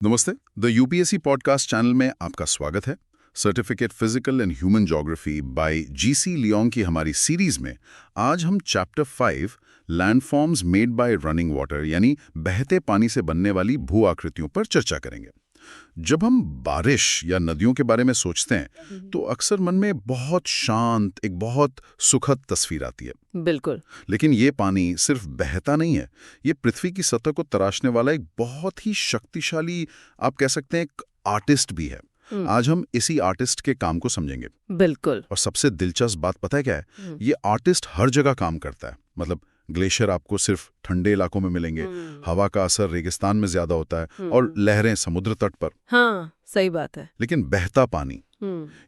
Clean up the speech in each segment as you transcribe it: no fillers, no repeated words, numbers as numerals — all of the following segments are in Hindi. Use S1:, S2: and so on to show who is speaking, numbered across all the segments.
S1: नमस्ते। द यूपीएससी पॉडकास्ट चैनल में आपका स्वागत है। Certificate physical and human geography bye GC Leong की हमारी सीरीज में आज हम chapter 5 landforms made by running water यानी बहते पानी से बनने वाली भू आकृतियों पर चर्चा करेंगे। जब हम बारिश या नदियों के बारे में सोचते हैं तो अक्सर मन में बहुत शांत, एक बहुत सुखद तस्वीर आती है।
S2: बिल्कुल।
S1: लेकिन ये पानी सिर्फ बहता नहीं है, ये पृथ्वी की सतह को तराशने वाला एक बहुत ही शक्तिशाली, आप कह सकते हैं, एक आर्टिस्ट भी है। आज हम इसी आर्टिस्ट के काम को समझेंगे।
S2: बिल्कुल।
S1: और सबसे दिलचस्प बात पता है क्या है? ये आर्टिस्ट हर जगह काम करता है। मतलब ग्लेशियर आपको सिर्फ ठंडे इलाकों में मिलेंगे, हवा का असर रेगिस्तान में ज्यादा होता है और लहरें समुद्र तट पर।
S2: हाँ, सही बात है।
S1: लेकिन बहता पानी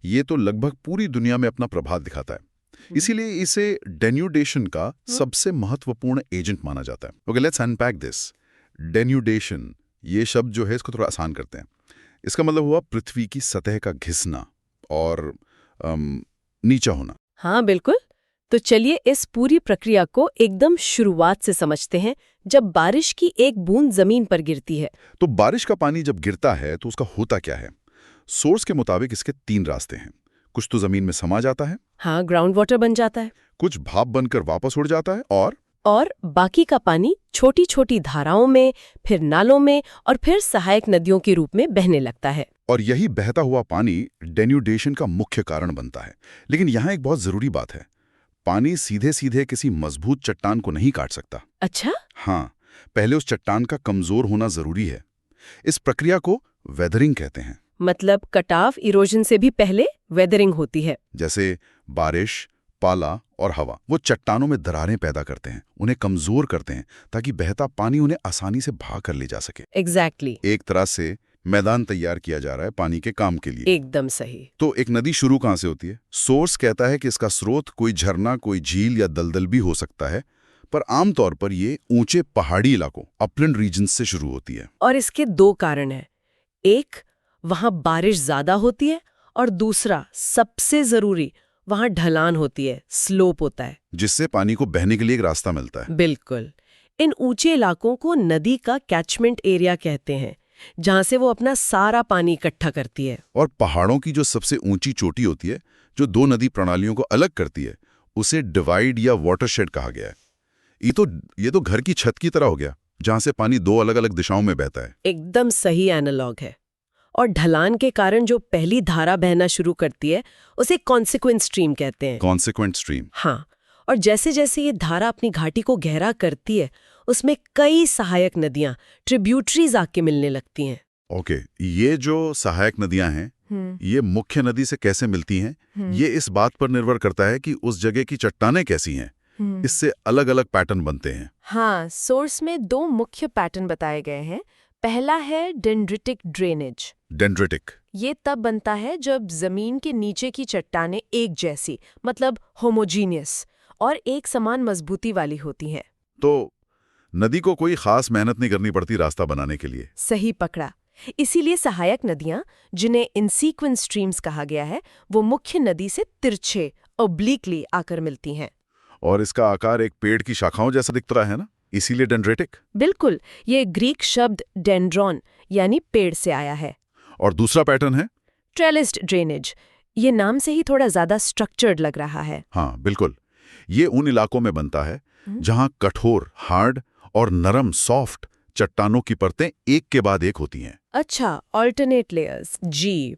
S1: ये तो लगभग पूरी दुनिया में अपना प्रभाव दिखाता है। इसीलिए इसे डेन्यूडेशन का सबसे महत्वपूर्ण एजेंट माना जाता है। Okay, let's unpack this. Denudation ये शब्द जो है इसको थोड़ा आसान करते हैं। इसका मतलब हुआ पृथ्वी की सतह का घिसना और नीचा होना।
S2: हाँ बिल्कुल। तो चलिए इस पूरी प्रक्रिया को एकदम शुरुआत से समझते हैं, जब बारिश की एक बूंद जमीन पर गिरती है।
S1: तो बारिश का पानी जब गिरता है तो उसका होता क्या है? सोर्स के मुताबिक इसके 3 रास्ते हैं। कुछ तो जमीन में समा जाता है,
S2: हाँ, ग्राउंड वाटर बन जाता है,
S1: कुछ भाप बनकर वापस उड़ जाता है
S2: और बाकी का पानी छोटी छोटी धाराओं में, फिर नालों में और फिर सहायक नदियों के रूप में बहने लगता है।
S1: और यही बहता हुआ पानी डेन्यूडेशन का मुख्य कारण बनता है। लेकिन यहाँ एक बहुत जरूरी बात है, पानी सीधे सीधे किसी मजबूत चट्टान को नहीं काट सकता।
S2: अच्छा?
S1: हाँ, पहले उस चट्टान का कमजोर होना जरूरी है। इस प्रक्रिया को वेदरिंग कहते हैं।
S2: मतलब कटाव, इरोजन से भी पहले वेदरिंग होती है।
S1: जैसे बारिश, पाला और हवा वो चट्टानों में दरारें पैदा करते हैं, उन्हें कमजोर करते हैं ताकि बहता पानी उन्हें आसानी से भाग कर ले जा सके।
S2: एग्जैक्टली।
S1: एक तरह से मैदान तैयार किया जा रहा है पानी के काम के लिए।
S2: एकदम सही।
S1: तो एक नदी शुरू कहाँ से होती है? सोर्स कहता है कि इसका स्रोत कोई झरना, कोई झील या दलदल भी हो सकता है, पर आमतौर पर ये ऊंचे पहाड़ी इलाकों, अपलैंड रीजन्स से शुरू होती है।
S2: और इसके 2 कारण हैं। एक, वहां बारिश ज्यादा होती है, और दूसरा, सबसे जरूरी, वहां ढलान होती है, स्लोप होता है,
S1: जिससे पानी को बहने के लिए एक रास्ता मिलता है।
S2: बिल्कुल। इन ऊंचे इलाकों को नदी का कैचमेंट एरिया कहते हैं, जहां से वो अपना सारा पानी इकट्ठा करती है।
S1: और पहाड़ों की जो सबसे ऊंची चोटी होती है, जो 2 नदी प्रणालियों को अलग करती है, उसे डिवाइड या वाटरशेड कहा गया है। ये तो घर की छत की तरह हो गया, जहां से पानी 2 अलग अलग दिशाओं में बहता है।
S2: एकदम सही एनालॉग है। और ढलान के कारण जो पहली धारा बहना शुरू करती है, उसे कॉन्सिक्वेंट स्ट्रीम कहते हैं।
S1: Consequent stream.
S2: हाँ, और जैसे जैसे ये धारा अपनी घाटी को गहरा करती है, उसमें कई सहायक नदियां, ट्रिब्यूटरीज आके मिलने लगती हैं।
S1: ओके, ये जो सहायक नदियां हैं, ये मुख्य नदी से कैसे मिलती हैं? ये इस बात पर निर्भर करता है कि उस जगह की चट्टानें कैसी हैं। इससे अलग अलग पैटर्न बनते हैं।
S3: हाँ, सोर्स में 2 मुख्य पैटर्न बताए गए हैं। पहला है डेंड्रिटिक ड्रेनेज।
S1: डेंड्रिटिक
S3: ये तब बनता है जब जमीन के नीचे की चट्टानें एक जैसी, मतलब होमोजीनियस और एक समान मजबूती वाली होती हैं।
S1: तो नदी को कोई खास मेहनत नहीं करनी पड़ती रास्ता बनाने के लिए।
S3: सही पकड़ा। इसीलिए सहायक नदियां, जिन्हें इनसीक्वेंस स्ट्रीम्स कहा गया है, वो मुख्य नदी से तिरछे, ओब्लिकली आकर मिलती हैं।
S1: और इसका आकार एक पेड़ की शाखाओं जैसा दिख रहा है ना, इसीलिए डेंड्रिटिक।
S3: बिल्कुल, ये ग्रीक शब्द डेंड्रॉन यानी पेड़ से आया है।
S1: और दूसरा पैटर्न है
S3: ट्रेलिस्ड ड्रेनेज। ये नाम से ही थोड़ा ज्यादा स्ट्रक्चर्ड लग रहा है।
S1: हाँ बिल्कुल, ये उन इलाकों में बनता है जहां कठोर, हार्ड और नरम, सॉफ्ट चट्टानों की परतें एक के बाद एक होती हैं।
S3: अच्छा, ऑल्टरनेट लेयर्स।
S2: जी,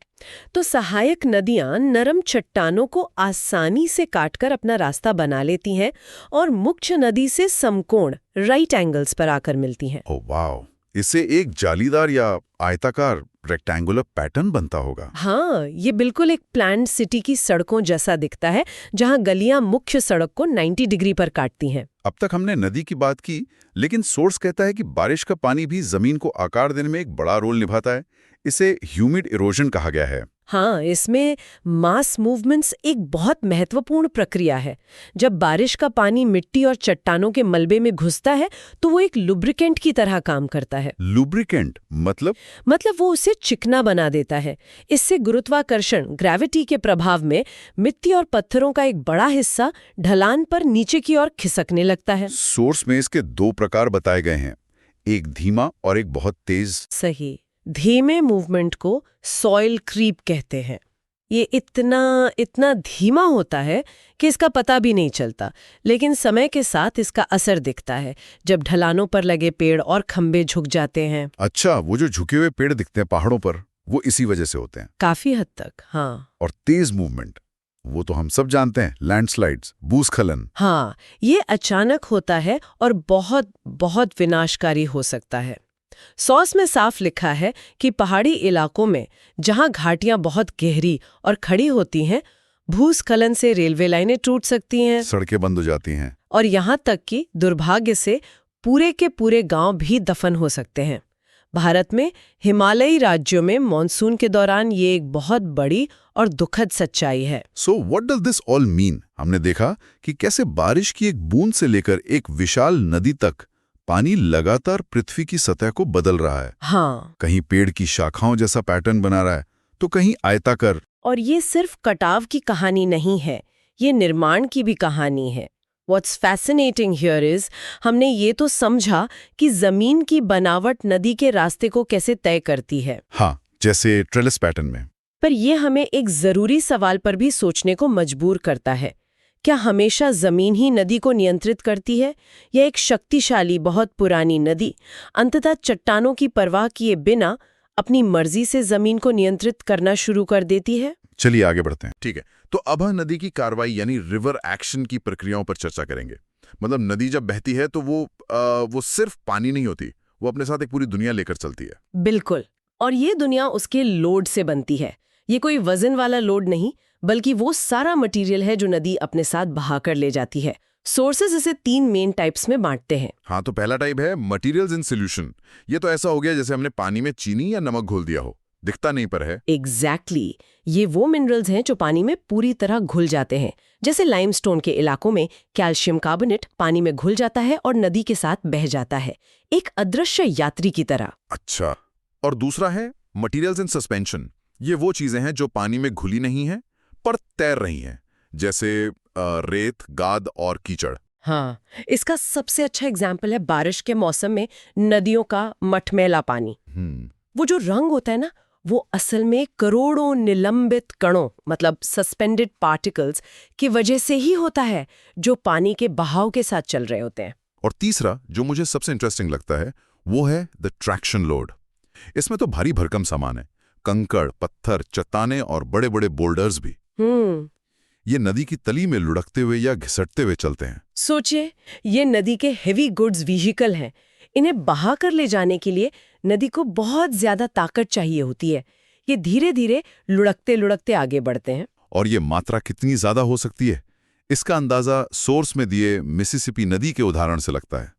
S2: तो सहायक नदियां नरम चट्टानों को आसानी से काटकर अपना रास्ता बना लेती हैं और मुख्य नदी से समकोण, राइट एंगल्स पर आकर मिलती हैं।
S1: ओह वाव, इससे एक जालीदार या आयताकार रेक्टेंगुलर पैटर्न बनता होगा।
S2: हाँ, ये बिल्कुल एक प्लान्ड सिटी की सड़कों जैसा दिखता है, जहां गलियां मुख्य सड़क को 90 डिग्री पर काटती हैं।
S1: अब तक हमने नदी की बात की, लेकिन सोर्स कहता है कि बारिश का पानी भी जमीन को आकार देने में एक बड़ा रोल निभाता है। इसे ह्यूमिड इरोजन कहा गया है।
S2: हाँ, इसमें मास मूवमेंट्स एक बहुत महत्वपूर्ण प्रक्रिया है। जब बारिश का पानी मिट्टी और चट्टानों के मलबे में घुसता है तो वो एक लुब्रिकेंट की तरह काम करता है।
S1: लुब्रिकेंट मतलब
S2: वो उसे चिकना बना देता है। इससे गुरुत्वाकर्षण, ग्रेविटी के प्रभाव में मिट्टी और पत्थरों का एक बड़ा हिस्सा ढलान पर नीचे की ओर खिसकने लगता है।
S1: सोर्स में इसके 2 प्रकार बताए गए हैं, एक धीमा और एक बहुत तेज।
S2: सही। धीमे मूवमेंट को सॉइल क्रीप कहते हैं। ये इतना धीमा होता है कि इसका पता भी नहीं चलता, लेकिन समय के साथ इसका असर दिखता है जब ढलानों पर लगे पेड़ और खंभे झुक जाते हैं।
S1: अच्छा, वो जो झुके हुए पेड़ दिखते हैं पहाड़ों पर, वो इसी वजह से होते हैं।
S2: काफी हद तक, हाँ।
S1: और तेज मूवमेंट, वो तो हम सब जानते हैं, लैंडस्लाइड्स, भूस्खलन।
S2: हाँ, ये अचानक होता है और बहुत बहुत विनाशकारी हो सकता है। सॉस में साफ लिखा है कि पहाड़ी इलाकों में जहां घाटियां बहुत गहरी और खड़ी होती हैं, भूस्खलन से रेलवे लाइनें टूट सकती हैं,
S1: सड़कें बंद हो जाती हैं,
S2: और यहां तक कि दुर्भाग्य से पूरे के पूरे गांव भी दफन हो सकते हैं। भारत में हिमालयी राज्यों में मॉनसून के दौरान ये एक बहुत बड़ी और दुखद सच्चाई है।
S1: So what does this all mean? हमने देखा कि कैसे बारिश की एक बूंद से लेकर एक विशाल नदी तक पानी लगातार पृथ्वी की सतह को बदल रहा है।
S2: हाँ,
S1: कहीं पेड़ की शाखाओं जैसा पैटर्न बना रहा है, तो कहीं आयताकार।
S2: और ये सिर्फ कटाव की कहानी नहीं है, ये निर्माण की भी कहानी है। What's fascinating here is हमने ये तो समझा कि जमीन की बनावट नदी के रास्ते को कैसे तय करती है।
S1: हाँ, जैसे ट्रेलिस पैटर्न में।
S2: पर ये हमें एक जरूरी सवाल पर भी सोचने को मजबूर करता है। क्या हमेशा जमीन ही नदी को नियंत्रित करती है, या एक शक्तिशाली बहुत पुरानी नदी अंततः चट्टानों की परवाह किए बिना अपनी मर्जी से जमीन को नियंत्रित करना शुरू कर देती है?
S1: चलिए आगे बढ़ते हैं। ठीक है, तो अब हम नदी की कार्रवाई यानी रिवर एक्शन की प्रक्रियाओं पर चर्चा करेंगे। मतलब नदी जब बहती है तो वो सिर्फ पानी नहीं होती, वो अपने साथ एक पूरी दुनिया लेकर चलती है।
S2: बिल्कुल, और ये दुनिया उसके लोड से बनती है। ये कोई वजन वाला लोड नहीं, बल्कि वो सारा मटेरियल है जो नदी अपने साथ बहा कर ले जाती है। सोर्सेज इसे 3 मेन टाइप्स में बांटते हैं।
S1: हाँ, तो पहला टाइप है मटेरियल्स इन सॉल्यूशन। ये तो ऐसा हो गया जैसे हमने पानी में चीनी या नमक घोल दिया हो, दिखता नहीं पर है।
S2: एग्जैक्टली, ये वो मिनरल्स हैं जो पानी में पूरी तरह घुल जाते हैं। जैसे लाइमस्टोन के इलाकों में कैल्शियम कार्बोनेट पानी में घुल जाता है और नदी के साथ बह जाता है, एक अदृश्य यात्री की तरह।
S1: अच्छा, और दूसरा है मटेरियल्स इन सस्पेंशन। ये वो चीजें हैं जो पानी में घुली नहीं हैं पर तैर रही हैं, जैसे रेत, गाद और कीचड़।
S2: हाँ, इसका सबसे अच्छा एग्जाम्पल है बारिश के मौसम में नदियों का मटमैला पानी। वो जो रंग होता है ना, वो असल में करोड़ों निलंबित कणों, मतलब सस्पेंडेड पार्टिकल्स की वजह से ही होता है, जो पानी के बहाव के साथ चल रहे होते हैं।
S1: और तीसरा जो मुझे सबसे इंटरेस्टिंग लगता है वो है द ट्रैक्शन लोड। इसमें तो भारी भरकम सामान है, कंकड़, पत्थर, चट्टाने और बड़े बड़े बोल्डर्स भी। ये नदी की तली में लुढ़कते हुए या घिसटते हुए चलते हैं।
S2: सोचिए, ये नदी के हेवी गुड्स व्हीकल हैं। इन्हें बहा कर ले जाने के लिए नदी को बहुत ज्यादा ताकत चाहिए होती है। ये धीरे धीरे लुढ़कते लुढ़कते आगे बढ़ते हैं।
S1: और ये मात्रा कितनी ज्यादा हो सकती है, इसका अंदाजा सोर्स में दिए मिसिसिपी नदी के उदाहरण से लगता है।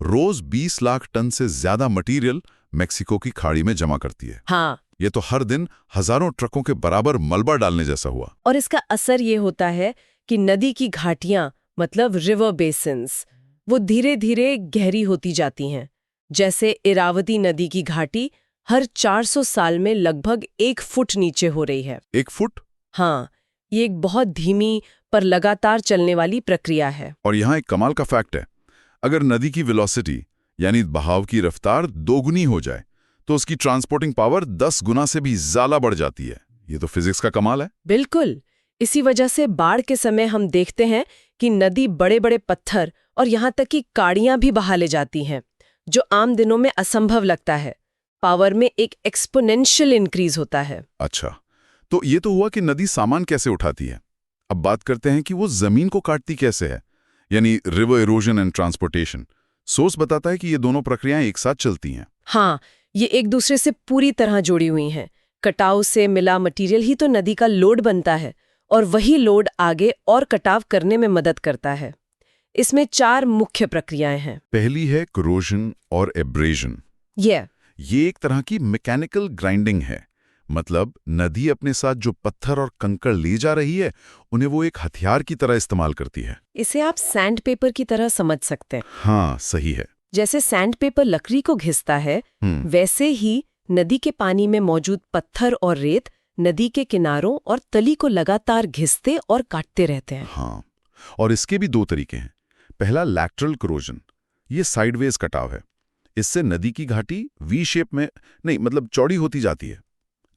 S1: रोज 20 लाख टन से ज्यादा मटेरियल मेक्सिको की खाड़ी में जमा करती है।
S2: हाँ,
S1: ये तो हर दिन हजारों ट्रकों के बराबर मलबा डालने जैसा हुआ।
S2: और इसका असर ये होता है कि नदी की घाटियां, मतलब रिवर बेसिन्स, वो धीरे धीरे गहरी होती जाती हैं। जैसे इरावती नदी की घाटी हर 400 साल में लगभग 1 फुट नीचे हो रही है।
S1: 1 फुट?
S2: हाँ, ये एक बहुत धीमी पर लगातार चलने वाली प्रक्रिया है।
S1: और यहाँ एक कमाल का फैक्ट है, अगर नदी की वेलोसिटी यानी बहाव की रफ्तार 2 गुनी हो जाए तो उसकी ट्रांसपोर्टिंग पावर 10 गुना से भी ज्यादा बढ़ जाती है। ये तो फिजिक्स का कमाल है।
S2: बिल्कुल, इसी वजह से बाढ़ के समय हम देखते हैं कि नदी बड़े बड़े पत्थर और यहाँ तक कि काड़ियां भी बहा ले जाती हैं, जो आम दिनों में असंभव लगता है। पावर में एक एक्सपोनेंशियल इंक्रीज होता है।
S1: अच्छा, तो ये तो हुआ कि नदी सामान कैसे उठाती है। अब बात करते हैं कि वो जमीन को काटती कैसे है, यानी river erosion and transportation. Source बताता है कि ये दोनों प्रक्रियाएं एक साथ चलती हैं।
S2: हाँ, ये एक दूसरे से पूरी तरह जुड़ी हुई हैं। कटाव से मिला मटेरियल ही तो नदी का लोड बनता है, और वही लोड आगे और कटाव करने में मदद करता है। इसमें 4 मुख्य प्रक्रियाएं हैं।
S1: पहली है करोजन और एब्रेजन। ये एक तरह की मैकेनिकल ग्राइंडिंग है। मतलब नदी अपने साथ जो पत्थर और कंकड़ ले जा रही है, उन्हें वो एक हथियार की तरह इस्तेमाल करती है।
S2: इसे आप सैंड पेपर की तरह समझ सकते हैं।
S1: हाँ, सही है।
S2: जैसे सैंड पेपर लकड़ी को घिसता है, वैसे ही नदी के पानी में मौजूद पत्थर और रेत नदी के किनारों और तली को लगातार घिसते और काटते रहते हैं।
S1: हाँ, और इसके भी 2 तरीके हैं। पहला लैटरल करोजन, ये साइडवेज कटाव है। इससे नदी की घाटी वी शेप में नहीं, मतलब चौड़ी होती जाती है।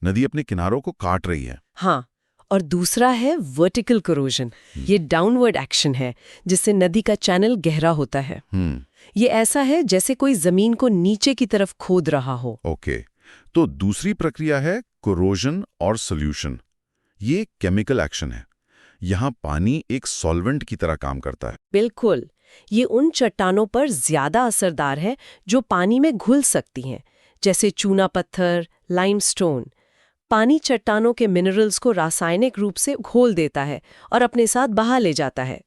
S1: नदी अपने किनारों को काट रही है।
S2: हाँ, और दूसरा है वर्टिकल करोजन। ये डाउनवर्ड एक्शन है, जिससे नदी का चैनल गहरा होता है। ये ऐसा है जैसे कोई जमीन को नीचे की तरफ खोद रहा हो।
S1: ओके, तो दूसरी प्रक्रिया है कोरोजन और सोल्यूशन। ये केमिकल एक्शन है। यहाँ पानी एक सॉल्वेंट की तरह काम करता है।
S2: बिल्कुल, ये उन चट्टानों पर ज्यादा असरदार है जो पानी में घुल सकती हैं, जैसे चूना पत्थर, लाइमस्टोन। पानी चट्टानों के मिनरल्स को रासायनिक रूप से घोल देता है और अपने साथ बहा ले जाता है।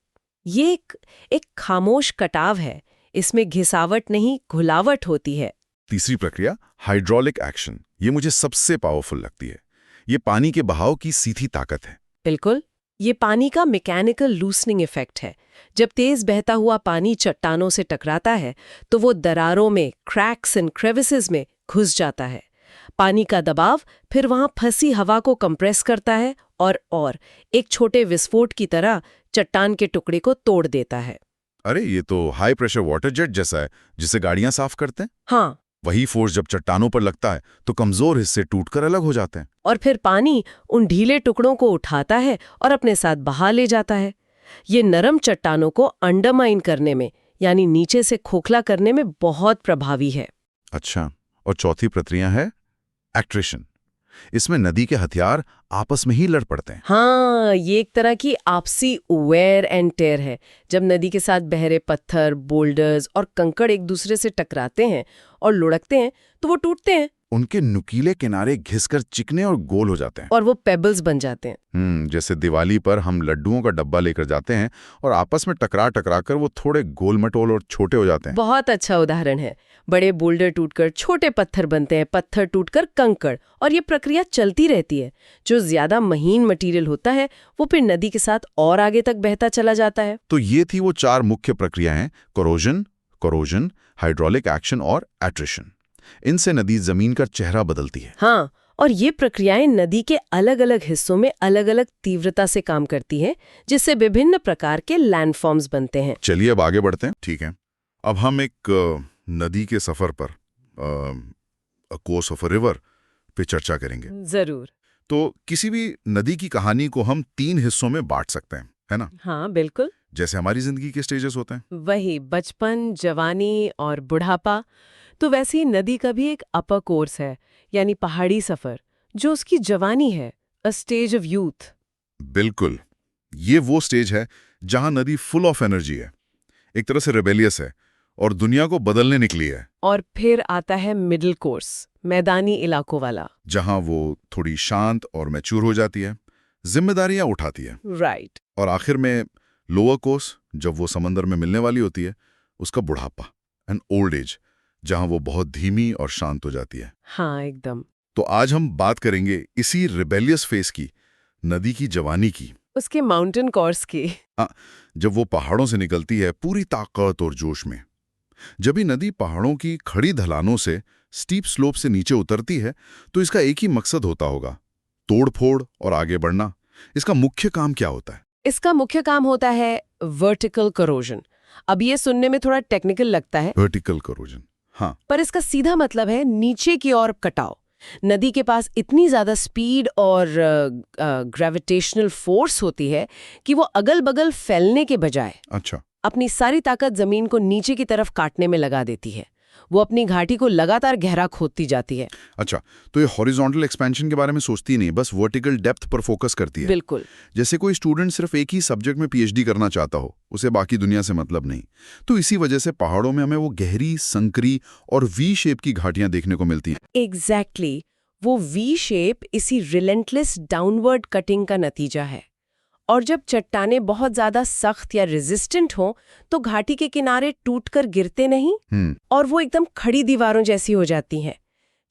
S2: ये एक खामोश कटाव है, इसमें घिसावट नहीं, घुलावट होती है।
S1: तीसरी प्रक्रिया हाइड्रोलिक एक्शन। ये मुझे सबसे पावरफुल लगती है। ये पानी के बहाव की सीधी ताकत है।
S2: बिल्कुल, ये पानी का मैकेनिकल लूसनिंग इफेक्ट है। जब तेज बहता हुआ पानी चट्टानों से टकराता है तो वो दरारों में, क्रैक्स एंड क्रेविसेस में घुस जाता है। पानी का दबाव फिर वहां फंसी हवा को कंप्रेस करता है और एक छोटे विस्फोट की तरह चट्टान के टुकड़े को तोड़ देता है।
S1: अरे, ये तो हाई प्रेशर वाटर जेट जैसा है, जिसे गाड़ियां साफ करते हैं।
S2: हाँ,
S1: वही फोर्स जब चट्टानों पर लगता है तो कमजोर हिस्से टूटकर अलग हो जाते हैं।
S2: और फिर पानी उन ढीले टुकड़ों को उठाता है और अपने साथ बहा ले जाता है। ये नरम चट्टानों को अंडरमाइन करने में, यानी नीचे से खोखला करने में बहुत प्रभावी है।
S1: अच्छा, और चौथी प्रक्रिया है एक्ट्रेशन। इसमें नदी के हथियार आपस में ही लड़ पड़ते हैं।
S2: हाँ, ये एक तरह की आपसी वेयर एंड टेयर है। जब नदी के साथ बहरे पत्थर, बोल्डर्स और कंकड़ एक दूसरे से टकराते हैं और लुढ़कते हैं तो वो टूटते हैं।
S1: उनके नुकीले किनारे घिसकर चिकने और गोल हो जाते हैं।
S2: और वो पेबल्स बन जाते हैं।
S1: जैसे दिवाली पर हम लड्डुओं का डब्बा लेकर जाते हैं और आपस में टकरा कर वो थोड़े गोल मटोल और छोटे हो जाते हैं।
S2: बहुत अच्छा उदाहरण है। बड़े बोल्डर टूटकर छोटे पत्थर बनते हैं, पत्थर टूटकर कंकड़, और ये प्रक्रिया चलती रहती है। जो ज्यादा महीन मटेरियल होता है वो फिर नदी के साथ और आगे तक बहता चला जाता है।
S1: तो ये थी वो 4 मुख्य प्रक्रियाएं: कोरोजन, हाइड्रोलिक एक्शन और एट्रिशन। इनसे नदी जमीन का चेहरा बदलती है।
S2: हाँ, और ये प्रक्रियाएं नदी के अलग अलग हिस्सों में अलग अलग तीव्रता से काम करती हैं, जिससे विभिन्न प्रकार के लैंडफॉर्म्स बनते हैं।
S1: चलिए अब आगे बढ़ते हैं। ठीक है, अब हम एक नदी के सफर पर, कोर्स ऑफ अ रिवर पे चर्चा करेंगे।
S2: जरूर।
S1: तो किसी भी नदी की कहानी को हम 3 हिस्सों में बांट सकते हैं, है ना?
S2: हाँ, बिल्कुल।
S1: जैसे हमारी जिंदगी के स्टेजेस होते हैं।
S2: वही बचपन, जवानी और बुढ़ापा। तो वैसे ही नदी का भी एक अपर कोर्स है, यानी पहाड़ी सफर, जो उसकी जवानी है, अ स्टेज ऑफ यूथ।
S1: बिल्कुल, ये वो स्टेज है जहां नदी फुल ऑफ एनर्जी है, एक तरह से रेबेलियस है और दुनिया को बदलने निकली है।
S2: और फिर आता है मिडिल कोर्स, मैदानी इलाकों वाला,
S1: जहां वो थोड़ी शांत और मैच्योर हो जाती है, जिम्मेदारियां उठाती है।
S2: राइट।
S1: और आखिर में लोअर कोर्स, जब वो समंदर में मिलने वाली होती है, उसका बुढ़ापा, एन ओल्ड एज, जहां वो बहुत धीमी और शांत हो जाती है।
S2: हाँ, एकदम।
S1: तो आज हम बात करेंगे इसी रिबेलियस फेस की, नदी की जवानी की,
S2: उसके माउंटेन कोर्स की।
S1: जब वो पहाड़ों से निकलती है पूरी ताकत और जोश में। जब भी नदी पहाड़ों की खड़ी ढलानों से, स्टीप स्लोप से नीचे उतरती है तो इसका एक ही मकसद होता होगा, तोड़-फोड़ और आगे बढ़ना। इसका मुख्य काम क्या होता है?
S2: इसका मुख्य काम होता है वर्टिकल करोजन। अब ये सुनने में थोड़ा टेक्निकल लगता है,
S1: वर्टिकल करोजन। हाँ,
S2: पर इसका सीधा मतलब है नीचे की ओर कटाव। नदी के पास इतनी ज्यादा स्पीड और ग्रेविटेशनल फोर्स होती है कि वो अगल-बगल फैलने के बजाय
S1: अच्छा,
S2: अपनी सारी ताकत जमीन को नीचे की तरफ काटने में लगा देती है। वो अपनी घाटी को लगातार गहरा खोदती जाती है।
S1: अच्छा, तो ये हॉरिजॉन्टल एक्सपेंशन के बारे में सोचती नहीं, बस वर्टिकल डेप्थ पर फोकस करती है।
S2: बिल्कुल।
S1: जैसे कोई स्टूडेंट सिर्फ एक ही सब्जेक्ट में पीएचडी करना चाहता हो, उसे बाकी दुनिया से मतलब नहीं। तो इसी वजह से पहाड़ों में हमें वो गहरी, संकरी और वी शेप की घाटियां देखने को मिलती हैं।
S2: एग्जैक्टली, वो वी शेप इसी रिलेंटलेस डाउनवर्ड कटिंग का नतीजा है। और जब चट्टानें बहुत ज्यादा सख्त या रेजिस्टेंट हों तो घाटी के किनारे टूटकर गिरते नहीं और वो एकदम खड़ी दीवारों जैसी हो जाती हैं।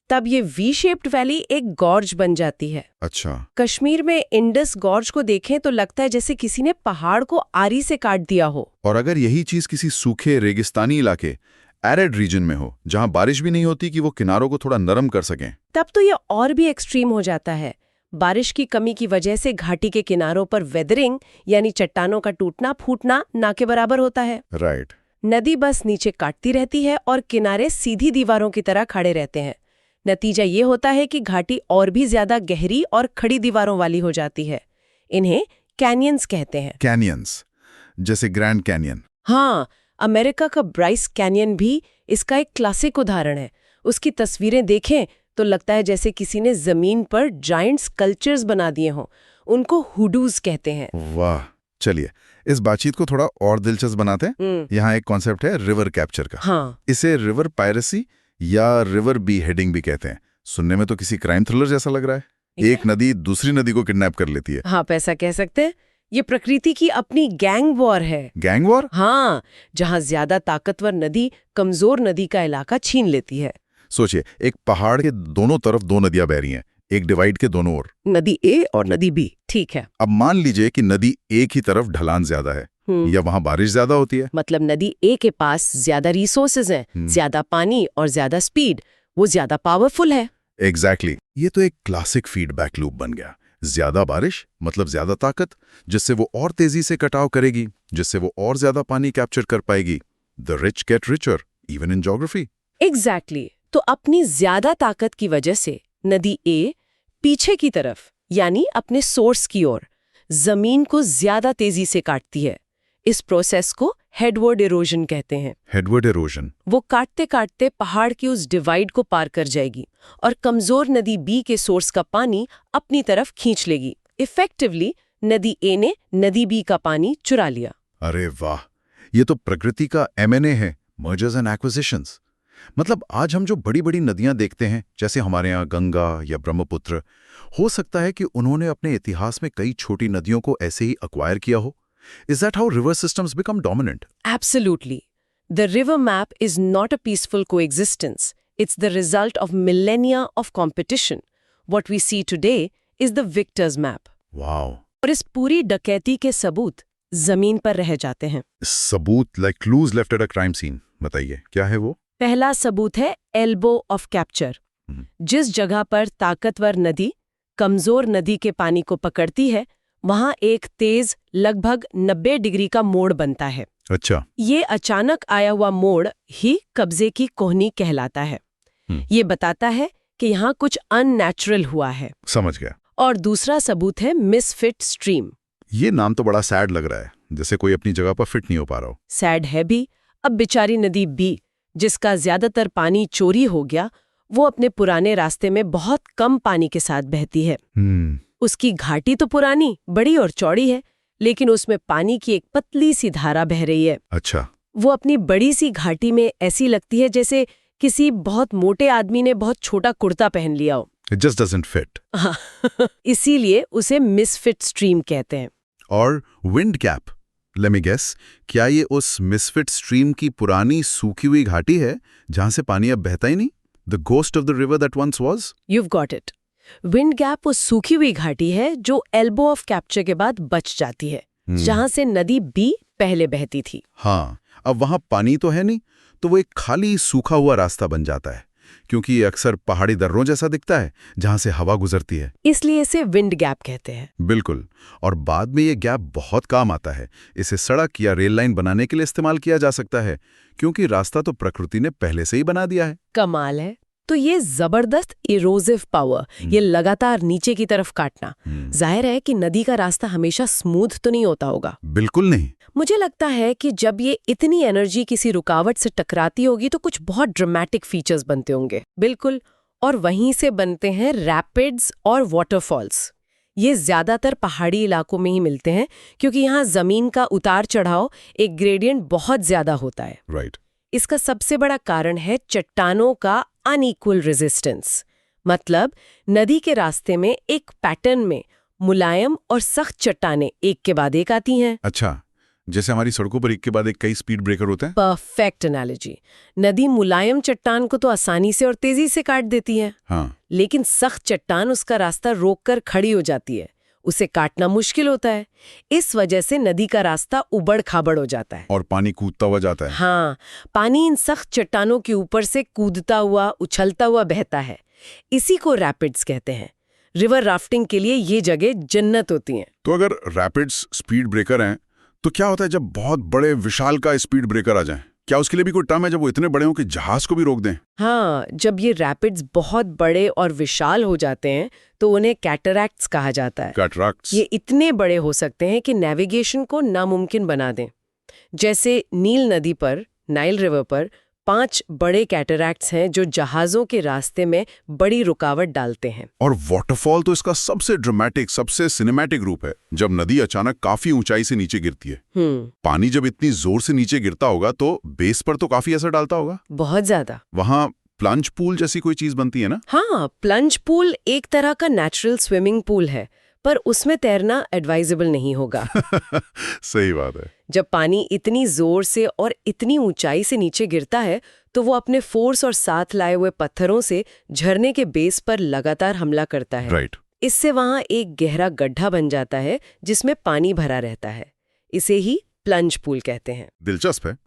S2: तब ये वी शेप्ड वैली एक गॉर्ज बन जाती है।
S1: अच्छा,
S2: कश्मीर में इंडस गॉर्ज को देखें तो लगता है जैसे किसी ने पहाड़ को आरी से काट दिया हो।
S1: और अगर यही चीज किसी सूखे रेगिस्तानी इलाके, एरिड रीजन में हो, जहां बारिश भी नहीं होती कि वो किनारों को थोड़ा नरम कर सकें,
S2: तब तो ये और भी एक्सट्रीम हो जाता है। बारिश की कमी की वजह से घाटी के किनारों पर वेदरिंग, यानी चट्टानों का टूटना फूटना, ना के बराबर होता है।
S1: राइट।
S2: नदी बस नीचे काटती रहती है और किनारे सीधी दीवारों की तरह खड़े रहते हैं। नतीजा ये होता है कि घाटी और भी ज्यादा गहरी और खड़ी दीवारों वाली हो जाती है। इन्हें कैनियंस कहते हैं।
S1: कैनियंस, जैसे ग्रैंड कैनियन।
S2: हाँ, अमेरिका का ब्राइस कैनियन भी इसका एक क्लासिक उदाहरण है। उसकी तस्वीरें देखें तो लगता है जैसे किसी ने जमीन पर जायंट स्कल्पचर्स बना दिए हों। उनको हुडूज कहते हैं।
S1: वाह, चलिए इस बातचीत को थोड़ा और दिलचस्प बनाते हैं। यहाँ एक कॉन्सेप्ट है रिवर कैप्चर का।
S2: हाँ।
S1: इसे रिवर पायरेसी या रिवर बी हेडिंग भी कहते हैं। सुनने में तो किसी क्राइम थ्रिलर जैसा लग रहा है। एक नदी दूसरी नदी को किडनैप कर लेती है।
S2: हाँ, पैसा कह सकते हैं। ये प्रकृति की अपनी गैंग वॉर है।
S1: Gang war?
S2: हाँ, जहाँ ज्यादा ताकतवर नदी कमजोर नदी का इलाका छीन लेती है।
S1: सोचिए, एक पहाड़ के दोनों तरफ दो नदियां बह रही हैं, एक डिवाइड के दोनों ओर,
S2: नदी ए और नदी बी। ठीक है।
S1: अब मान लीजिए कि नदी ए की तरफ ढलान ज्यादा है या वहां बारिश ज्यादा होती है।
S2: मतलब नदी ए के पास ज्यादा रिसोर्सेज हैं, ज्यादा पानी और ज्यादा स्पीड, वो ज्यादा पावरफुल है।
S1: एग्जैक्टली। ये तो एक क्लासिक फीडबैक लूप बन गया। ज्यादा बारिश मतलब ज्यादा ताकत, जिससे वो और तेजी से कटाव करेगी, जिससे वो और ज्यादा पानी कैप्चर कर पाएगी। The rich get richer, even in geography.
S2: Exactly. तो अपनी ज्यादा ताकत की वजह से नदी ए पीछे की तरफ, यानी अपने सोर्स की ओर, जमीन को ज्यादा तेजी से काटती है। इस प्रोसेस को हेडवर्ड इरोजन कहते हैं।
S1: Headword erosion.
S2: वो काटते काटते पहाड़ की उस डिवाइड को पार कर जाएगी और कमजोर नदी बी के सोर्स का पानी अपनी तरफ खींच लेगी। इफेक्टिवली नदी ए ने नदी बी का पानी चुरा लिया।
S1: अरे वाह, ये तो प्रकृति का M&A है, मर्जर्स एंड एक्विजिशंस। मतलब आज हम जो बड़ी बड़ी नदियां देखते हैं, जैसे हमारे यहाँ गंगा या ब्रह्मपुत्र, हो सकता है कि उन्होंने अपने इतिहास में कई छोटी नदियों को ऐसे ही अक्वायर किया हो। Is that how river systems become dominant?
S2: Absolutely. The river map is not a peaceful coexistence. It's the result of millennia of competition. What we see today is the victor's map.
S1: Wow.
S2: और इस पूरी डकैती के सबूत जमीन पर रह जाते हैं।
S1: सबूत like clues left at a crime scene. बताइए, क्या है वो?
S2: पहला सबूत है एल्बो ऑफ कैप्चर। जिस जगह पर ताकतवर नदी कमजोर नदी के पानी को पकड़ती है, वहां एक तेज लगभग 90 डिग्री का मोड़ बनता है।
S1: अच्छा।
S2: ये अचानक आया हुआ मोड़ ही कब्जे की कोहनी कहलाता है। ये बताता है कि यहाँ कुछ अननेचुरल हुआ है।
S1: समझ गया।
S2: और दूसरा सबूत है मिसफिट स्ट्रीम।
S1: ये नाम तो बड़ा सैड लग रहा है, जैसे कोई अपनी जगह पर फिट नहीं हो पा रहा हो।
S2: सैड है भी। अब बेचारी नदी बी, जिसका ज्यादातर पानी चोरी हो गया, वो अपने पुराने रास्ते में बहुत कम पानी के साथ बहती है। उसकी घाटी तो पुरानी, बड़ी और चौड़ी है, लेकिन उसमें पानी की एक पतली सी धारा बह रही है।
S1: अच्छा।
S2: वो अपनी बड़ी सी घाटी में ऐसी लगती है जैसे किसी बहुत मोटे आदमी ने बहुत छोटा कुर्ता पहन लिया हो।
S1: It just doesn't fit.
S2: हाँ, इसीलिए उसे मिसफिट स्ट्रीम कहते हैं।
S1: और wind gap, let me guess, क्या ये उस मिसफिट स्ट्रीम की पुरानी सूखी हुई घाटी है जहां से पानी अब बहता ही नहीं? The ghost of the river that once was?
S2: You've got it. Wind gap वो सूखी हुई घाटी है जो एल्बो ऑफ कैप्चर के बाद बच जाती है, जहां से नदी बी पहले बहती थी।
S1: हाँ, अब वहां पानी तो है नहीं, तो वो एक खाली सूखा हुआ रास्ता बन जाता है, क्योंकि ये अक्सर पहाड़ी दर्रों जैसा दिखता है जहां से हवा गुजरती है।
S2: इसलिए इसे विंड गैप कहते हैं।
S1: बिल्कुल। और बाद में ये गैप बहुत काम आता है। इसे सड़क या रेल लाइन बनाने के लिए इस्तेमाल किया जा सकता है, क्योंकि रास्ता तो प्रकृति ने पहले से ही बना दिया है।
S2: कमाल है। तो ये जबरदस्त इरोसिव पावर, ये लगातार नीचे की तरफ काटना, जाहिर है कि नदी का रास्ता हमेशा स्मूथ तो नहीं होता होगा।
S1: बिल्कुल नहीं।
S2: मुझे लगता है कि जब ये इतनी एनर्जी किसी रुकावट से टकराती होगी तो कुछ बहुत ड्रामेटिक फीचर्स बनते होंगे। बिल्कुल। और वहीं से बनते हैं रैपिड्स और वाटरफॉल्स। ये ज्यादातर पहाड़ी इलाकों में ही मिलते हैं, क्योंकि यहाँ जमीन का उतार चढ़ाव, एक ग्रेडियंट बहुत ज्यादा होता है।
S1: राइट।
S2: इसका सबसे बड़ा कारण है चट्टानों का अनइक्वल रेजिस्टेंस। मतलब नदी के रास्ते में एक पैटर्न में मुलायम और सख्त चट्टानें एक के बाद एक आती हैं।
S1: अच्छा, जैसे हमारी सड़कों पर एक के बाद एक कई स्पीड ब्रेकर होते हैं।
S2: Perfect analogy. नदी मुलायम चट्टान को तो आसानी से और तेजी से काट देती है।
S1: हाँ।
S2: लेकिन सख्त चट्टान उसका रास्ता रोककर खड़ी हो जाती है, उसे काटना मुश्किल होता है। इस वजह से नदी का रास्ता उबड़ खाबड़ हो जाता है
S1: और पानी कूदता हुआ जाता है।
S2: हाँ, पानी इन सख्त चट्टानों के ऊपर से कूदता हुआ, उछलता हुआ बहता है। इसी को रैपिड्स कहते हैं। रिवर राफ्टिंग के लिए ये जगह जन्नत होती हैं।
S1: तो अगर रैपिड्स स्पीड ब्रेकर हैं, तो क्या होता है जब बहुत बड़े विशाल का स्पीड ब्रेकर आ जाए? क्या उसके लिए भी कोई टर्म है जब वो इतने बड़े हों कि जहाज को भी रोक दें?
S2: हाँ, जब ये रैपिड्स बहुत बड़े और विशाल हो जाते हैं तो उन्हें कैटरैक्ट्स कहा जाता है।
S1: कैटरैक्ट्स?
S2: ये इतने बड़े हो सकते हैं कि नेविगेशन को नामुमकिन बना दें। जैसे नील नदी पर, नाइल रिवर पर 5 बड़े कैटरैक्ट्स हैं जो जहाज़ों के रास्ते में बड़ी रुकावट डालते हैं।
S1: और वाटरफॉल तो इसका सबसे ड्रामेटिक, सबसे सिनेमैटिक रूप है, जब नदी अचानक काफी ऊंचाई से नीचे गिरती है। पानी जब इतनी जोर से नीचे गिरता होगा तो बेस पर तो काफी असर डालता होगा।
S2: बहुत ज्यादा।
S1: वहां प्लंज पूल जैसी कोई चीज बनती है ना?
S2: हाँ, प्लंज पूल एक तरह का नेचुरल स्विमिंग पूल है, पर उसमें तैरना एडवाइजेबल नहीं होगा।
S1: सही बात है।
S2: जब पानी इतनी जोर से और इतनी ऊंचाई से नीचे गिरता है तो वो अपने फोर्स और साथ लाए हुए पत्थरों से झरने के बेस पर लगातार हमला करता है।
S1: राइट।
S2: इससे वहां एक गहरा गड्ढा बन जाता है जिसमें पानी भरा रहता है। इसे ही प्लंज पूल कहते हैं।
S1: दिलचस्प है।